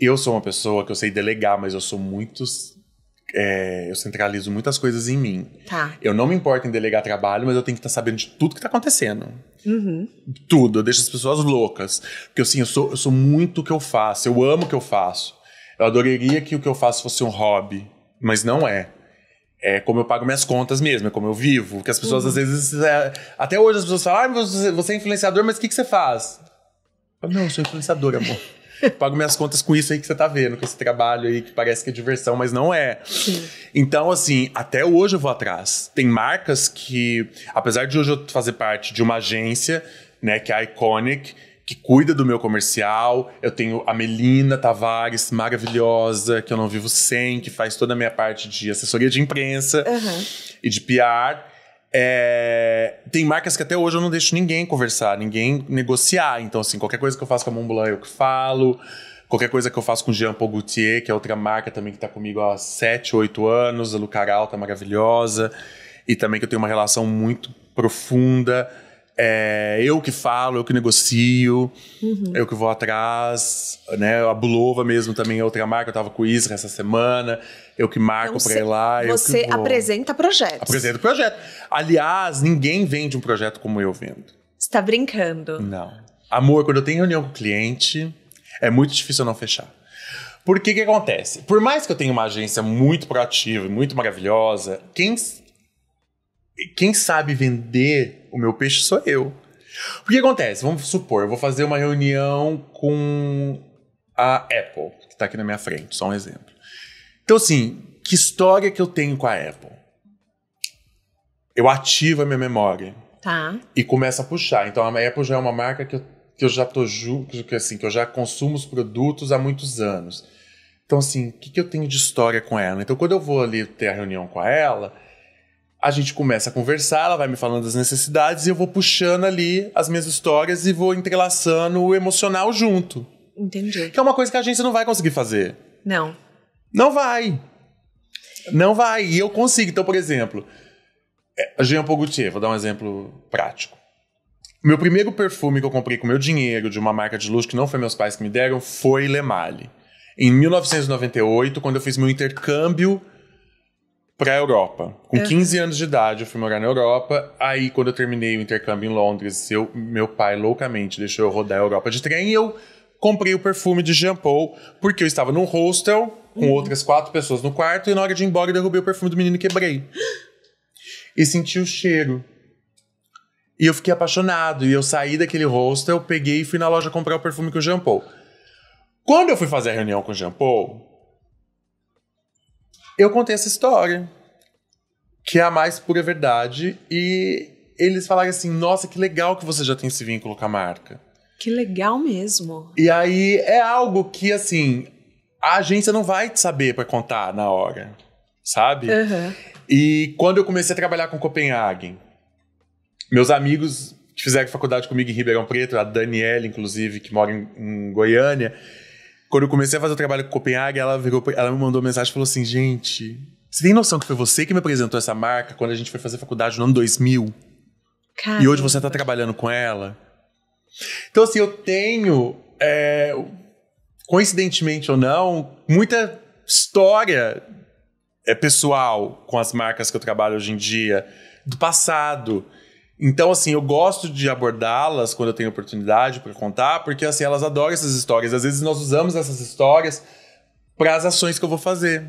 Eu sou uma pessoa que eu sei delegar, mas eu sou eu centralizo muitas coisas em mim. Tá. Eu não me importo em delegar trabalho, mas eu tenho que estar sabendo de tudo que está acontecendo. Tudo. Eu deixo as pessoas loucas. Porque assim, eu sou muito o que eu faço. Eu amo o que eu faço. Eu adoraria que o que eu faço fosse um hobby. Mas não é. É como eu pago minhas contas mesmo. É como eu vivo. Porque as pessoas às vezes... Até hoje as pessoas falam, você é influenciador, mas o que você faz? Não, eu sou influenciador, amor. Pago minhas contas com isso aí que você tá vendo, com esse trabalho aí que parece que é diversão, mas não é. Sim. Então, assim, até hoje eu vou atrás. Tem marcas que, apesar de hoje eu fazer parte de uma agência, né, que é a Iconic, que cuida do meu comercial. Eu tenho a Melina Tavares, maravilhosa, que eu não vivo sem, que faz toda a minha parte de assessoria de imprensa e de PR. Tem marcas que até hoje eu não deixo ninguém conversar, ninguém negociar. Então, assim, qualquer coisa que eu faço com a Montblanc eu que falo. Qualquer coisa que eu faço com Jean Paul Gaultier, que é outra marca também que tá comigo há 7, 8 anos. A Lucaral tá maravilhosa. E também que eu tenho uma relação muito profunda. Eu que falo, eu que negocio, eu que vou atrás, né? A Bulova mesmo também é outra marca, eu tava com o Isra essa semana, eu que marco então, pra ir lá. Você apresenta projetos. Apresento projeto. Aliás, ninguém vende um projeto como eu vendo. Você tá brincando? Não. Amor, quando eu tenho reunião com o cliente, é muito difícil eu não fechar. Porque o que acontece? Por mais que eu tenha uma agência muito proativa e muito maravilhosa, quem sabe vender o meu peixe sou eu. O que acontece? Vamos supor, eu vou fazer uma reunião com a Apple, que está aqui na minha frente, só um exemplo. Então, assim, que história que eu tenho com a Apple? Eu ativo a minha memória. Tá. E começo a puxar. Então, a Apple já é uma marca que eu já tô junto, que eu já consumo os produtos há muitos anos. Então, assim, o que eu tenho de história com ela? Então, quando eu vou ali ter a reunião com ela, a gente começa a conversar, ela vai me falando das necessidades e eu vou puxando ali as minhas histórias e vou entrelaçando o emocional junto. Entendi. Que é uma coisa que a agência não vai conseguir fazer. Não. Não vai. Não vai. E eu consigo. Então, por exemplo, a Jean Paul Gaultier, vou dar um exemplo prático. Meu primeiro perfume que eu comprei com meu dinheiro de uma marca de luxo, que não foi meus pais que me deram, foi Le Male. Em 1998, quando eu fiz meu intercâmbio para a Europa. Com 15 anos de idade, eu fui morar na Europa. Aí, quando eu terminei o intercâmbio em Londres, meu pai loucamente deixou eu rodar a Europa de trem e eu comprei o perfume de Jean Paul, porque eu estava num hostel com outras 4 pessoas no quarto e na hora de ir embora eu derrubei o perfume do menino e quebrei. E senti o cheiro. E eu fiquei apaixonado. E eu saí daquele hostel, peguei e fui na loja comprar o perfume com o Jean Paul. Quando eu fui fazer a reunião com o Jean Paul, eu contei essa história, que é a mais pura verdade, e eles falaram assim, nossa, que legal que você já tem esse vínculo com a marca. Que legal mesmo. E aí é algo que, assim, a agência não vai saber pra contar na hora, sabe? E quando eu comecei a trabalhar com Copenhagen, meus amigos que fizeram faculdade comigo em Ribeirão Preto, a Daniela, inclusive, que mora em Goiânia, quando eu comecei a fazer o trabalho com Copenhagen, ela me mandou mensagem e falou assim, gente, você tem noção que foi você que me apresentou essa marca quando a gente foi fazer faculdade no ano 2000? Caramba. E hoje você tá trabalhando com ela? Então, assim, eu tenho, coincidentemente ou não, muita história pessoal com as marcas que eu trabalho hoje em dia, do passado. Então, assim, eu gosto de abordá-las quando eu tenho oportunidade para contar, porque, assim, elas adoram essas histórias. Às vezes nós usamos essas histórias para as ações que eu vou fazer,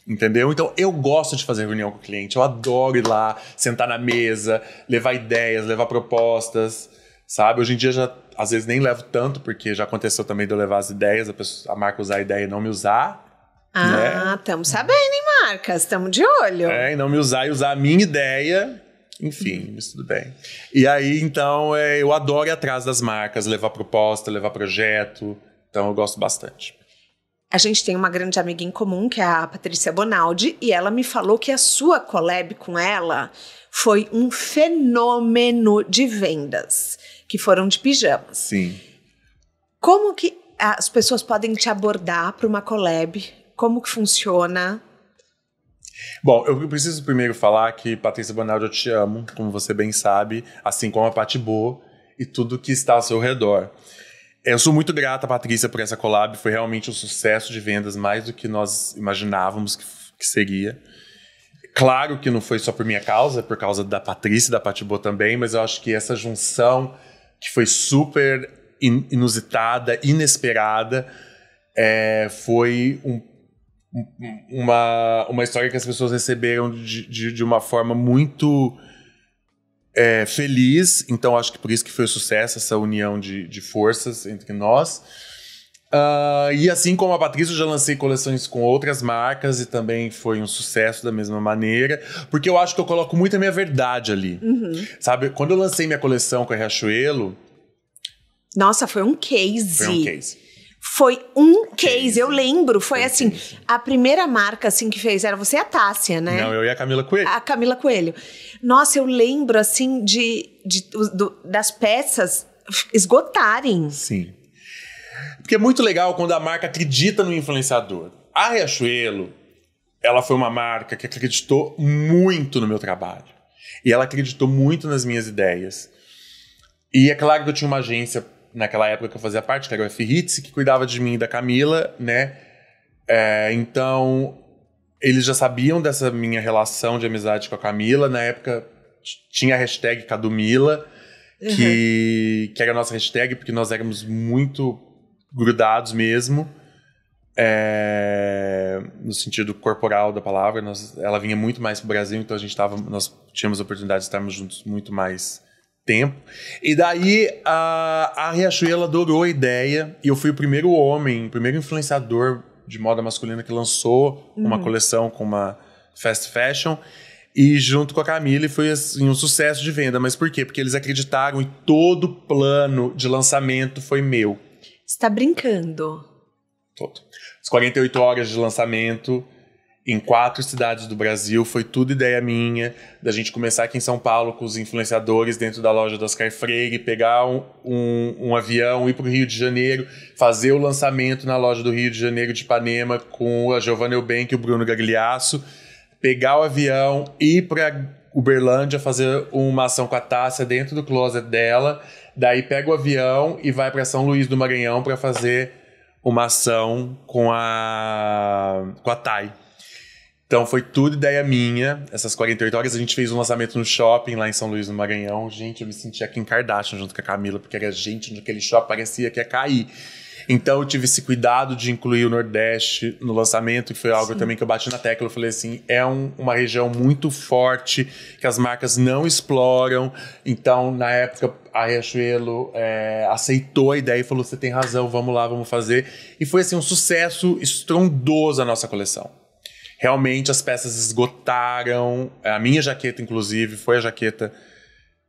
entendeu? Então, eu gosto de fazer reunião com o cliente. Eu adoro ir lá, sentar na mesa, levar ideias, levar propostas, sabe? Hoje em dia, já às vezes nem levo tanto, porque já aconteceu também de eu levar as ideias, a marca usar a ideia e não me usar. Ah, estamos sabendo, hein, marcas? Estamos de olho. E não me usar e usar a minha ideia. Enfim, mas tudo bem. E aí, então, eu adoro ir atrás das marcas, levar proposta, levar projeto. Então, eu gosto bastante. A gente tem uma grande amiga em comum, que é a Patrícia Bonaldi, e ela me falou que a sua collab com ela foi um fenômeno de vendas, que foram de pijamas. Sim. Como que as pessoas podem te abordar para uma collab? Como que funciona? Bom, eu preciso primeiro falar que, Patrícia Bonaldi, eu te amo, como você bem sabe, assim como a Pati Bo e tudo que está ao seu redor. Eu sou muito grata, Patrícia, por essa collab. Foi realmente um sucesso de vendas, mais do que nós imaginávamos que seria. Claro que não foi só por minha causa, por causa da Patrícia e da Pati Bo também, mas eu acho que essa junção, que foi super inusitada, inesperada, foi uma história que as pessoas receberam de uma forma muito feliz. Então acho que por isso que foi o sucesso, essa união de forças entre nós. E assim como a Patrícia, eu já lancei coleções com outras marcas e também foi um sucesso da mesma maneira, porque eu acho que eu coloco muito a minha verdade ali. Sabe, quando eu lancei minha coleção com a Riachuelo... Nossa, foi um case. Foi um case. Foi um case, eu lembro. Foi assim, a primeira marca assim que fez era você e a Tássia, né? Não, eu e a Camila Coelho. A Camila Coelho. Nossa, eu lembro assim das peças esgotarem. Sim. Porque é muito legal quando a marca acredita no influenciador. A Riachuelo, ela foi uma marca que acreditou muito no meu trabalho. E ela acreditou muito nas minhas ideias. E é claro que eu tinha uma agência naquela época que eu fazia parte, que era o F-Hits, que cuidava de mim e da Camila, né? Então, eles já sabiam dessa minha relação de amizade com a Camila. Na época, tinha a hashtag Cadumila, que era a nossa hashtag, porque nós éramos muito grudados mesmo, no sentido corporal da palavra. Ela vinha muito mais pro Brasil, então nós tínhamos a oportunidade de estarmos juntos muito mais tempo. E daí a Riachuelo adorou a ideia, e eu fui o primeiro influenciador de moda masculina que lançou uma coleção com uma fast fashion, e junto com a Camila, e foi assim, um sucesso de venda. Mas por quê? Porque eles acreditaram, e todo o plano de lançamento foi meu. Você tá brincando? Todo. As 48 horas de lançamento em 4 cidades do Brasil, foi tudo ideia minha, da gente começar aqui em São Paulo com os influenciadores dentro da loja do Oscar Freire, pegar um avião, ir para o Rio de Janeiro, fazer o lançamento na loja do Rio de Janeiro de Ipanema com a Giovanna Eubank e o Bruno Gagliasso, pegar o avião, ir para Uberlândia, fazer uma ação com a Tássia dentro do closet dela, daí pega o avião e vai para São Luís do Maranhão para fazer uma ação com a Thay. Então foi tudo ideia minha, essas 48 horas. A gente fez um lançamento no shopping lá em São Luís do Maranhão. Gente, eu me senti aqui em Kardashian junto com a Camila, porque era gente naquele shopping, parecia que ia cair. Então eu tive esse cuidado de incluir o Nordeste no lançamento, que foi algo também que eu bati na tecla. Eu falei assim, uma região muito forte, que as marcas não exploram. Então, na época, a Riachuelo aceitou a ideia e falou, você tem razão, vamos lá, vamos fazer. E foi assim, um sucesso estrondoso a nossa coleção. Realmente as peças esgotaram. A minha jaqueta, inclusive,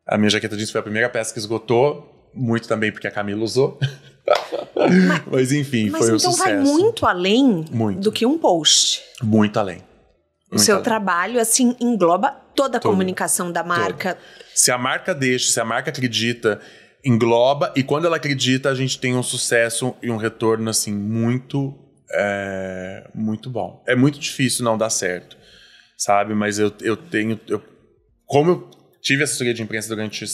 a minha jaqueta jeans foi a primeira peça que esgotou, muito também porque a Camila usou. Mas enfim, foi um sucesso. Mas então vai muito além do que um post. Muito além. O seu trabalho, assim, engloba toda a comunicação da marca. Se a marca deixa, se a marca acredita, engloba. E quando ela acredita, a gente tem um sucesso e um retorno, assim, muito bom. É muito difícil não dar certo, sabe? Mas como eu tive assessoria de imprensa durante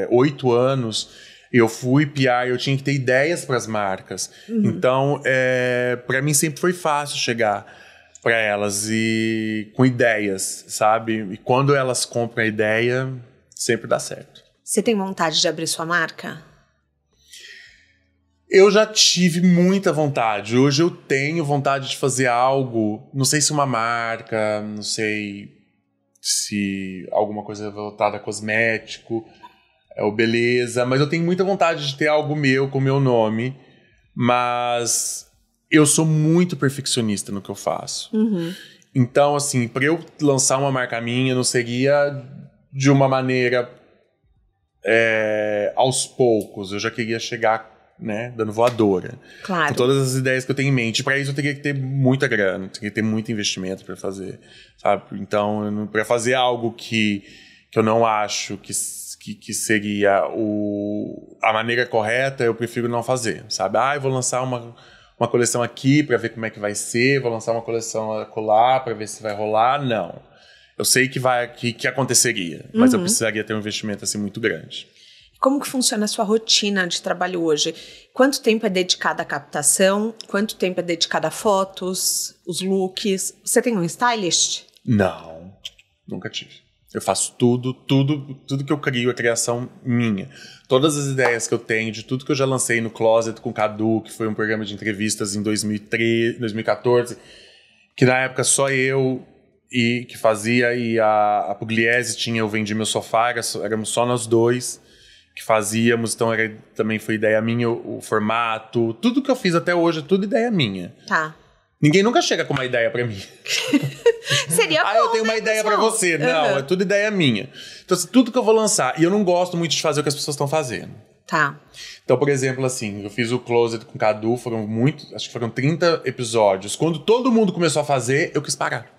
8 anos, eu fui PR, eu tinha que ter ideias para as marcas. Então, para mim sempre foi fácil chegar para elas e com ideias, sabe? E quando elas compram a ideia, sempre dá certo. Você tem vontade de abrir sua marca? Eu já tive muita vontade. Hoje eu tenho vontade de fazer algo, não sei se uma marca, não sei se alguma coisa voltada a cosmético ou beleza, mas eu tenho muita vontade de ter algo meu com o meu nome, mas eu sou muito perfeccionista no que eu faço. Então, assim, para eu lançar uma marca minha, não seria de uma maneira aos poucos. Eu já queria chegar né? Dando voadora. Claro. Com todas as ideias que eu tenho em mente. Para isso eu teria que ter muita grana, teria que ter muito investimento para fazer, sabe? Então, para fazer algo que eu não acho que seria a maneira correta, eu prefiro não fazer, sabe? Eu vou lançar uma coleção aqui para ver como é que vai ser, vou lançar uma coleção acolá para ver se vai rolar. Não. Eu sei que aconteceria, mas eu precisaria ter um investimento assim muito grande. Como que funciona a sua rotina de trabalho hoje? Quanto tempo é dedicado à captação? Quanto tempo é dedicado a fotos, os looks? Você tem um stylist? Não, nunca tive. Eu faço tudo que eu crio é criação minha. Todas as ideias que eu tenho, de tudo que eu já lancei no Closet com o Cadu, que foi um programa de entrevistas em 2014, que na época só eu que fazia, e a Pugliese tinha Eu Vendi Meu Sofá, éramos só nós dois que fazíamos, então também foi ideia minha, o formato, tudo que eu fiz até hoje é tudo ideia minha. Tá. Ninguém nunca chega com uma ideia pra mim. Seria bom, eu tenho uma ideia pra você. Não, é tudo ideia minha. Então, assim, tudo que eu vou lançar, e eu não gosto muito de fazer o que as pessoas estão fazendo. Tá. Então, por exemplo, assim, eu fiz o Closet com o Cadu, acho que foram 30 episódios. Quando todo mundo começou a fazer, eu quis parar.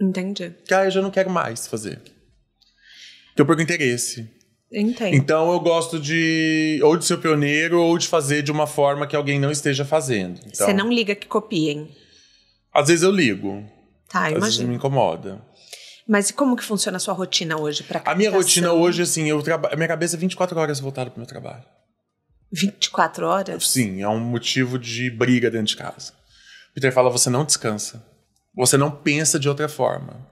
Entendi. Porque eu já não quero mais fazer. Porque eu perco interesse. Entendo. Então eu gosto ou de ser pioneiro ou de fazer de uma forma que alguém não esteja fazendo. Então, você não liga que copiem? Às vezes eu ligo. Tá, às vezes me incomoda. Mas e como que funciona a sua rotina hoje pra captação? A minha rotina hoje, assim, a minha cabeça é 24 horas voltada pro meu trabalho. 24 horas? Sim, é um motivo de briga dentro de casa. Peter fala, você não descansa. Você não pensa de outra forma.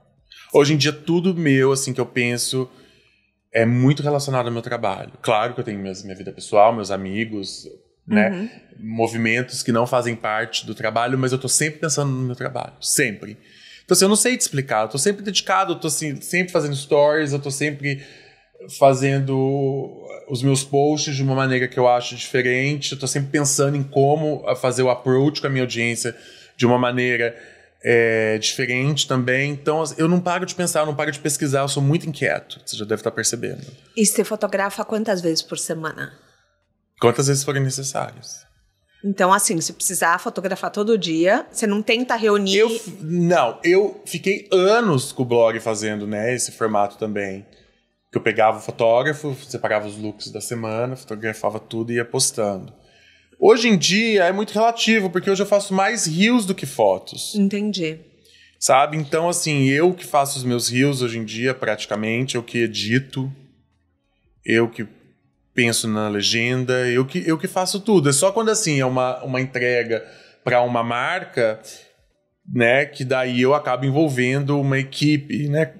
Hoje em dia, tudo meu, assim, que eu penso é muito relacionado ao meu trabalho. Claro que eu tenho minha vida pessoal, meus amigos, né? Movimentos que não fazem parte do trabalho, mas eu tô sempre pensando no meu trabalho. Sempre. Então, assim, eu não sei te explicar. Eu tô sempre dedicado, eu tô assim, sempre fazendo stories, eu tô sempre fazendo os meus posts de uma maneira que eu acho diferente. Eu tô sempre pensando em como fazer o approach com a minha audiência de uma maneira diferente também. Então, eu não paro de pensar, eu não paro de pesquisar, eu sou muito inquieto. Você já deve estar percebendo. E você fotografa quantas vezes por semana? Quantas vezes forem necessárias. Então, assim, se precisar fotografar todo dia, você não tenta reunir... Eu fiquei anos com o blog fazendo, né, esse formato também. Que eu pegava o fotógrafo, separava os looks da semana, fotografava tudo e ia postando. Hoje em dia é muito relativo, porque hoje eu faço mais reels do que fotos. Entendi. Sabe? Então, assim, eu que faço os meus reels hoje em dia, praticamente, eu que edito, eu que penso na legenda, eu que faço tudo. É só quando, assim, é uma entrega para uma marca, né, que daí eu acabo envolvendo uma equipe, né,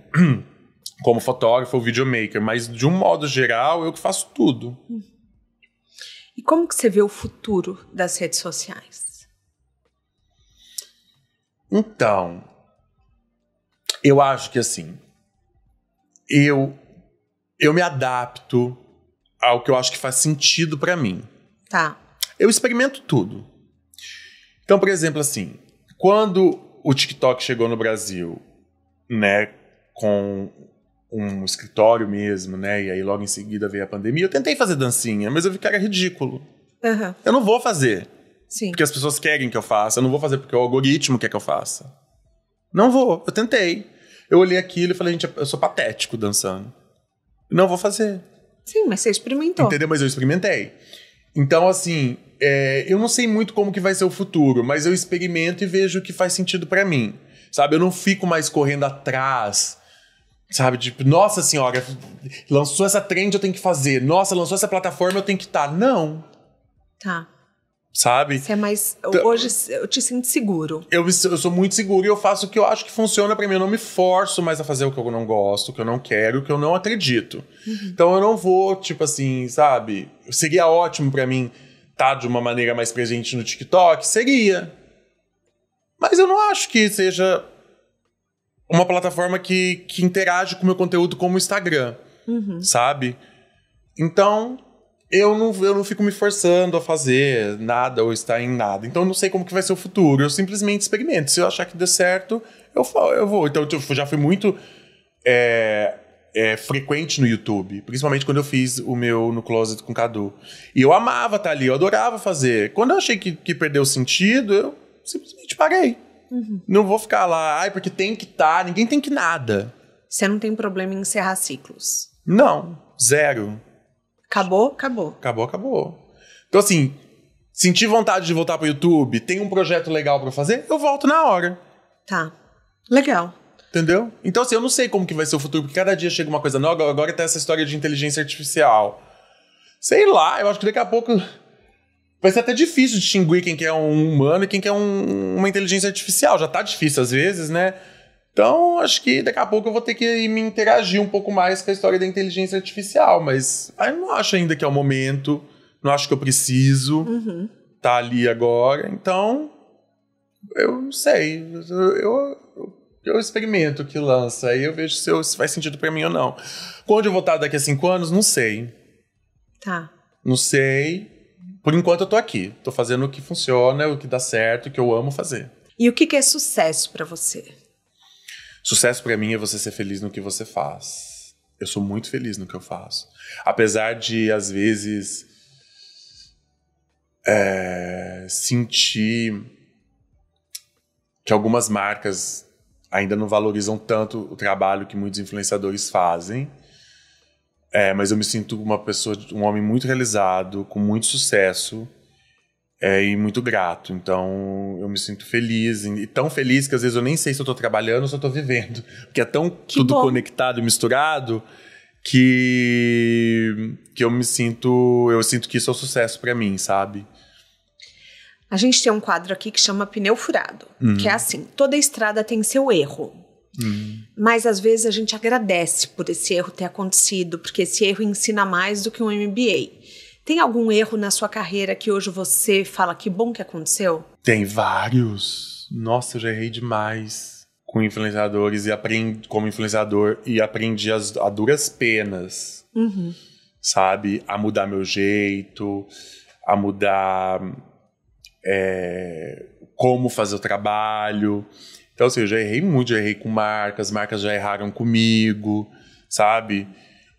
como fotógrafo ou videomaker. Mas, de um modo geral, eu que faço tudo. E como que você vê o futuro das redes sociais? Então, eu acho que assim, eu me adapto ao que eu acho que faz sentido pra mim. Tá. Eu experimento tudo. Então, por exemplo, assim, quando o TikTok chegou no Brasil, né, com um escritório mesmo, né? E aí logo em seguida veio a pandemia. Eu tentei fazer dancinha, mas eu vi que era ridículo. Eu não vou fazer. Sim. Porque as pessoas querem que eu faça. Eu não vou fazer porque o algoritmo quer que eu faça. Não vou. Eu tentei. Eu olhei aquilo e falei, gente, eu sou patético dançando. Não vou fazer. Sim, mas você experimentou. Entendeu? Mas eu experimentei. Então, assim, eu não sei muito como que vai ser o futuro, mas eu experimento e vejo o que faz sentido pra mim. Sabe? Eu não fico mais correndo atrás... Sabe, tipo, nossa senhora, lançou essa trend, eu tenho que fazer. Nossa, lançou essa plataforma, eu tenho que estar. Não. Tá. Sabe? Você é mais... Hoje eu te sinto seguro. Eu sou muito seguro e eu faço o que eu acho que funciona pra mim. Eu não me forço mais a fazer o que eu não gosto, o que eu não quero, o que eu não acredito. Então eu não vou, tipo assim, sabe? Seria ótimo pra mim estar de uma maneira mais presente no TikTok? Seria. Mas eu não acho que seja... uma plataforma que interage com o meu conteúdo como o Instagram, sabe? Então, eu não fico me forçando a fazer nada ou estar em nada. Então, eu não sei como que vai ser o futuro. Eu simplesmente experimento. Se eu achar que deu certo, eu vou. Então, eu já fui muito frequente no YouTube. Principalmente quando eu fiz o meu No Closet com o Cadu. E eu amava estar ali, eu adorava fazer. Quando eu achei que perdeu o sentido, eu simplesmente parei. Não vou ficar lá, porque tem que estar, ninguém tem que nada. Você não tem problema em encerrar ciclos? Não, zero. Acabou? Acabou. Então assim, senti vontade de voltar pro YouTube, tem um projeto legal pra fazer, eu volto na hora. Tá, legal. Entendeu? Então assim, eu não sei como que vai ser o futuro, porque cada dia chega uma coisa nova, agora tá essa história de inteligência artificial. Sei lá, eu acho que daqui a pouco vai ser até difícil distinguir quem que é um humano e quem que é uma inteligência artificial. Já tá difícil às vezes, né? Então, acho que daqui a pouco eu vou ter que me interagir um pouco mais com a história da inteligência artificial, mas eu não acho ainda que é o momento, não acho que eu preciso tá ali agora, então eu não sei, eu experimento o que lança, aí eu vejo se faz sentido pra mim ou não. Quando eu vou estar daqui a 5 anos, não sei. Tá. Não sei, por enquanto eu tô aqui, tô fazendo o que funciona, o que dá certo, o que eu amo fazer. E o que é sucesso pra você? Sucesso pra mim é você ser feliz no que você faz. Eu sou muito feliz no que eu faço. Apesar de, às vezes, sentir que algumas marcas ainda não valorizam tanto o trabalho que muitos influenciadores fazem. Mas eu me sinto um homem muito realizado, com muito sucesso. E muito grato, então eu me sinto feliz, e tão feliz que às vezes eu nem sei se eu tô trabalhando ou se eu tô vivendo, porque é tão tudo conectado e misturado que eu sinto que isso é o sucesso pra mim, sabe? A gente tem um quadro aqui que chama Pneu Furado, que é assim, toda estrada tem seu erro, mas às vezes a gente agradece por esse erro ter acontecido, porque esse erro ensina mais do que um MBA. Tem algum erro na sua carreira que hoje você fala que bom que aconteceu? Tem vários. Nossa, eu já errei demais com influenciadores como influenciador e aprendi a duras penas, sabe? A mudar meu jeito, a mudar como fazer o trabalho. Então, assim, eu já errei muito, já errei com marcas já erraram comigo, sabe?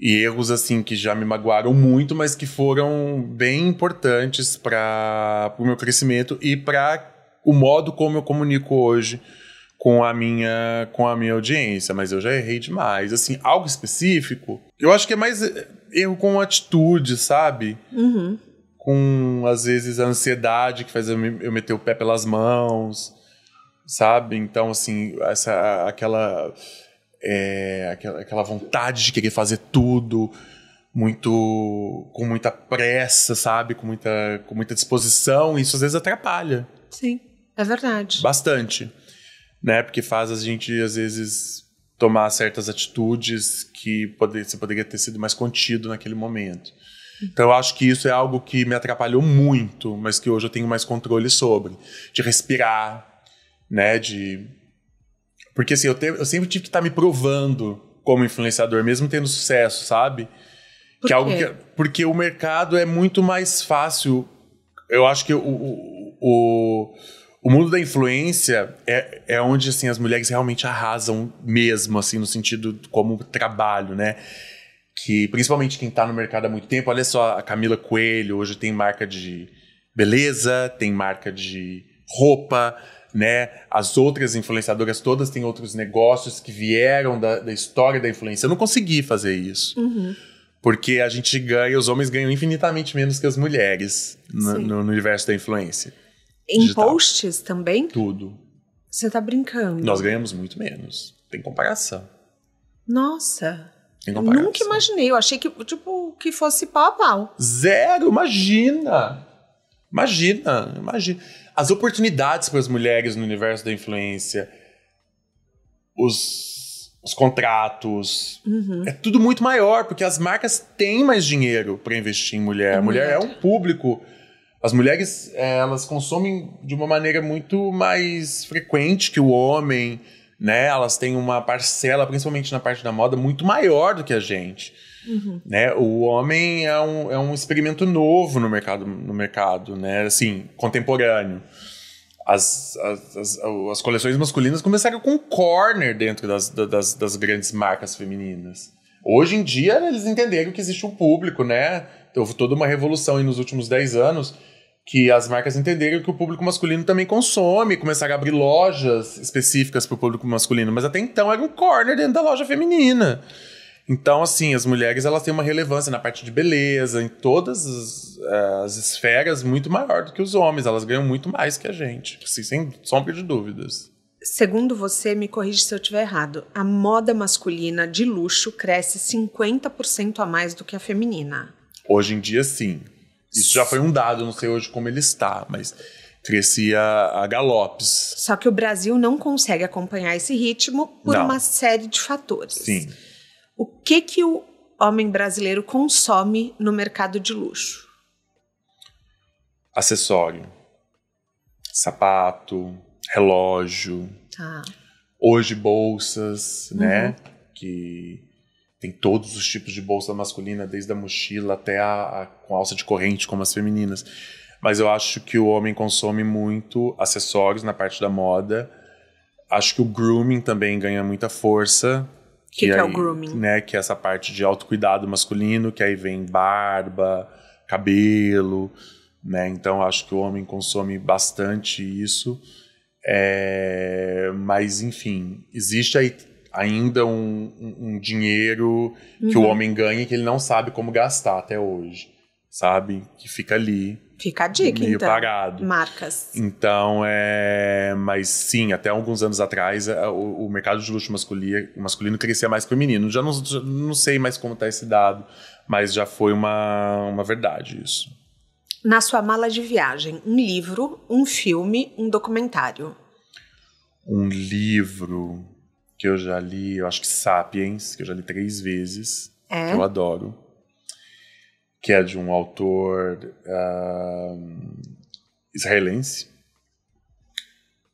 E erros, assim, que já me magoaram muito, mas que foram bem importantes para o meu crescimento e para o modo como eu comunico hoje com a minha audiência. Mas eu já errei demais. Assim, algo específico, eu acho que é mais erro com atitude, sabe? Com, às vezes, a ansiedade que faz eu meter o pé pelas mãos, sabe? Então, assim, aquela vontade de querer fazer tudo com muita pressa, sabe? Com muita disposição. Isso às vezes atrapalha. Sim, é verdade. Bastante. Né? Porque faz a gente, às vezes, tomar certas atitudes que você poderia ter sido mais contido naquele momento. Então eu acho que isso é algo que me atrapalhou muito, mas que hoje eu tenho mais controle sobre. De respirar, né? Porque assim, eu sempre tive que estar me provando como influenciador, mesmo tendo sucesso, sabe? Por quê? Porque o mercado é muito mais fácil. Eu acho que o mundo da influência é onde assim, as mulheres realmente arrasam mesmo, assim, no sentido como trabalho, né? Que principalmente quem tá no mercado há muito tempo, olha só, a Camila Coelho hoje tem marca de beleza, tem marca de roupa, né? As outras influenciadoras todas têm outros negócios que vieram da história da influência. Eu não consegui fazer isso. Porque a gente ganha, os homens ganham infinitamente menos que as mulheres no universo da influência. Em digital. Posts também? Tudo. Você tá brincando. Nós ganhamos muito menos. Tem comparação. Nossa. Tem comparação. Nunca imaginei. Eu achei que fosse pau a pau. Zero, imagina. Imagina. As oportunidades para as mulheres no universo da influência, os contratos, é tudo muito maior, porque as marcas têm mais dinheiro para investir em mulher. A mulher é um público. As mulheres, elas consomem de uma maneira muito mais frequente que o homem, né? Elas têm uma parcela, principalmente na parte da moda, muito maior do que a gente. Né? O homem é um experimento novo no mercado, né? Assim, contemporâneo. As coleções masculinas começaram com corner dentro das grandes marcas femininas. Hoje em dia, eles entenderam que existe um público, né? Houve toda uma revolução aí nos últimos 10 anos que as marcas entenderam que o público masculino também consome, começaram a abrir lojas específicas para o público masculino, mas até então era um corner dentro da loja feminina. Então, assim, as mulheres elas têm uma relevância na parte de beleza, em todas as esferas, muito maior do que os homens. Elas ganham muito mais que a gente, assim, sem sombra de dúvidas. Segundo você, me corrige se eu estiver errado, a moda masculina de luxo cresce 50% a mais do que a feminina. Hoje em dia, sim. Isso já foi um dado, não sei hoje como ele está, mas crescia a galopes. Só que o Brasil não consegue acompanhar esse ritmo por uma série de fatores. Sim. O que o homem brasileiro consome no mercado de luxo? Acessório, sapato, relógio. Tá. Hoje bolsas, né? Que tem todos os tipos de bolsa masculina, desde a mochila até a com alça de corrente, como as femininas. Mas eu acho que o homem consome muito acessórios na parte da moda. Acho que o grooming também ganha muita força. O que é o grooming? Né, que é essa parte de autocuidado masculino, que aí vem barba, cabelo, né? Então acho que o homem consome bastante isso. Mas, enfim, existe aí ainda um dinheiro que o homem ganha que ele não sabe como gastar até hoje, sabe? Que fica ali. Fica a dica, meio então. parado. Marcas. Então, mas sim, até alguns anos atrás, o mercado de luxo masculino crescia mais que o feminino. Já não sei mais como está esse dado, mas já foi uma verdade isso. Na sua mala de viagem, um livro, um filme, um documentário. Um livro que eu já li, eu acho que Sapiens, que eu já li 3 vezes, que eu adoro. Que é de um autor israelense.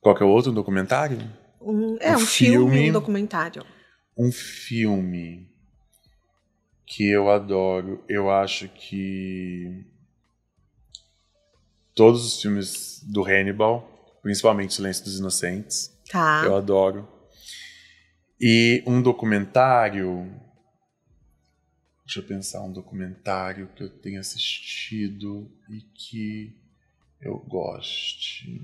Qual que é o outro? Um documentário? Um filme e um documentário. Um filme que eu adoro. Eu acho que todos os filmes do Hannibal, principalmente Silêncio dos Inocentes, eu adoro. E um documentário... Deixa eu pensar, um documentário que eu tenha assistido e que eu goste.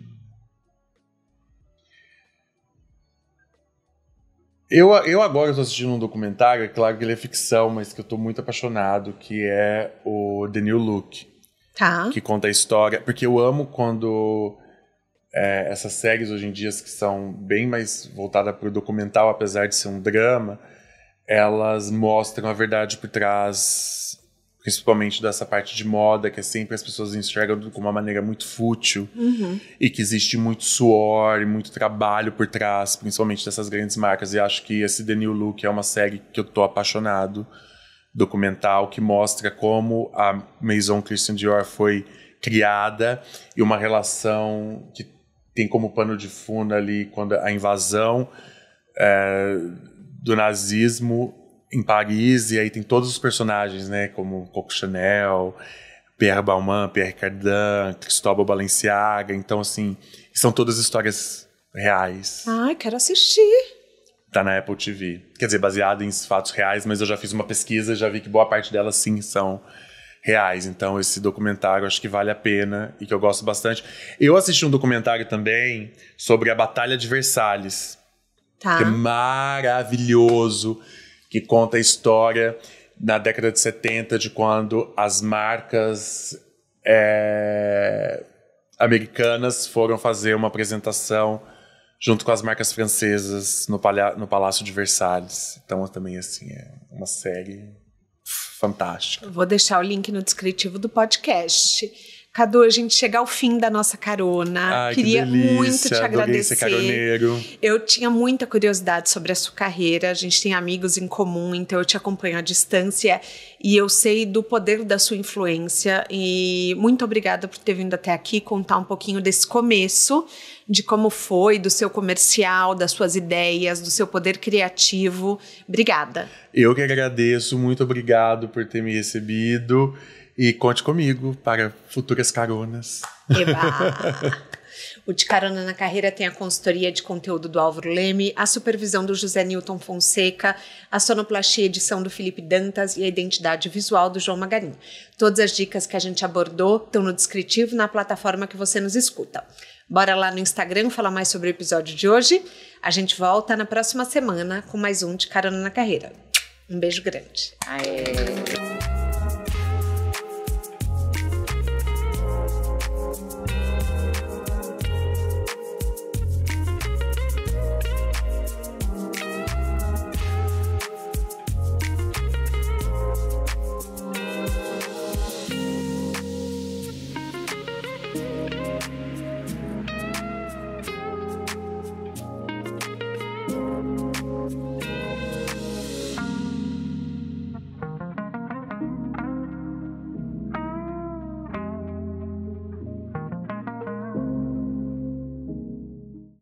Eu agora estou assistindo um documentário, é claro que ele é ficção, mas que eu estou muito apaixonado, que é o The New Look. Que conta a história, porque eu amo quando essas séries hoje em dia que são bem mais voltadas para o documental, apesar de ser um drama, elas mostram a verdade por trás, principalmente dessa parte de moda, que é sempre as pessoas enxergam de uma maneira muito fútil, e que existe muito suor e muito trabalho por trás, principalmente dessas grandes marcas. E acho que esse The New Look é uma série que eu tô apaixonado, documental, que mostra como a Maison Christian Dior foi criada e uma relação que tem como pano de fundo ali quando a invasão do nazismo em Paris, e aí tem todos os personagens, né, como Coco Chanel, Pierre Balmain, Pierre Cardin, Cristóbal Balenciaga. Então, assim, são todas histórias reais. Ai, quero assistir. Tá na Apple TV. Quer dizer, baseado em fatos reais, mas eu já fiz uma pesquisa e já vi que boa parte delas, sim, são reais. Então, esse documentário acho que vale a pena e que eu gosto bastante. Eu assisti um documentário também sobre a Batalha de Versalhes, que é maravilhoso, que conta a história na década de 70 de quando as marcas americanas foram fazer uma apresentação junto com as marcas francesas no Palácio de Versalhes. Então, também, assim, é uma série fantástica. Vou deixar o link no descritivo do podcast. Cadu, a gente chega ao fim da nossa carona. Ai, queria que delícia, muito te agradecer. Ser caroneiro. Eu tinha muita curiosidade sobre a sua carreira. A gente tem amigos em comum, então eu te acompanho à distância e eu sei do poder da sua influência. E muito obrigada por ter vindo até aqui contar um pouquinho desse começo, de como foi, do seu comercial, das suas ideias, do seu poder criativo. Obrigada. Eu que agradeço, muito obrigado por ter me recebido e conte comigo para futuras caronas. Eba! O De Carona na Carreira tem a consultoria de conteúdo do Álvaro Leme, a supervisão do José Newton Fonseca, a sonoplastia e edição do Felipe Dantas e a identidade visual do João Magarin. Todas as dicas que a gente abordou estão no descritivo na plataforma que você nos escuta. Bora lá no Instagram falar mais sobre o episódio de hoje. A gente volta na próxima semana com mais um De Carona na Carreira. Um beijo grande. Aê.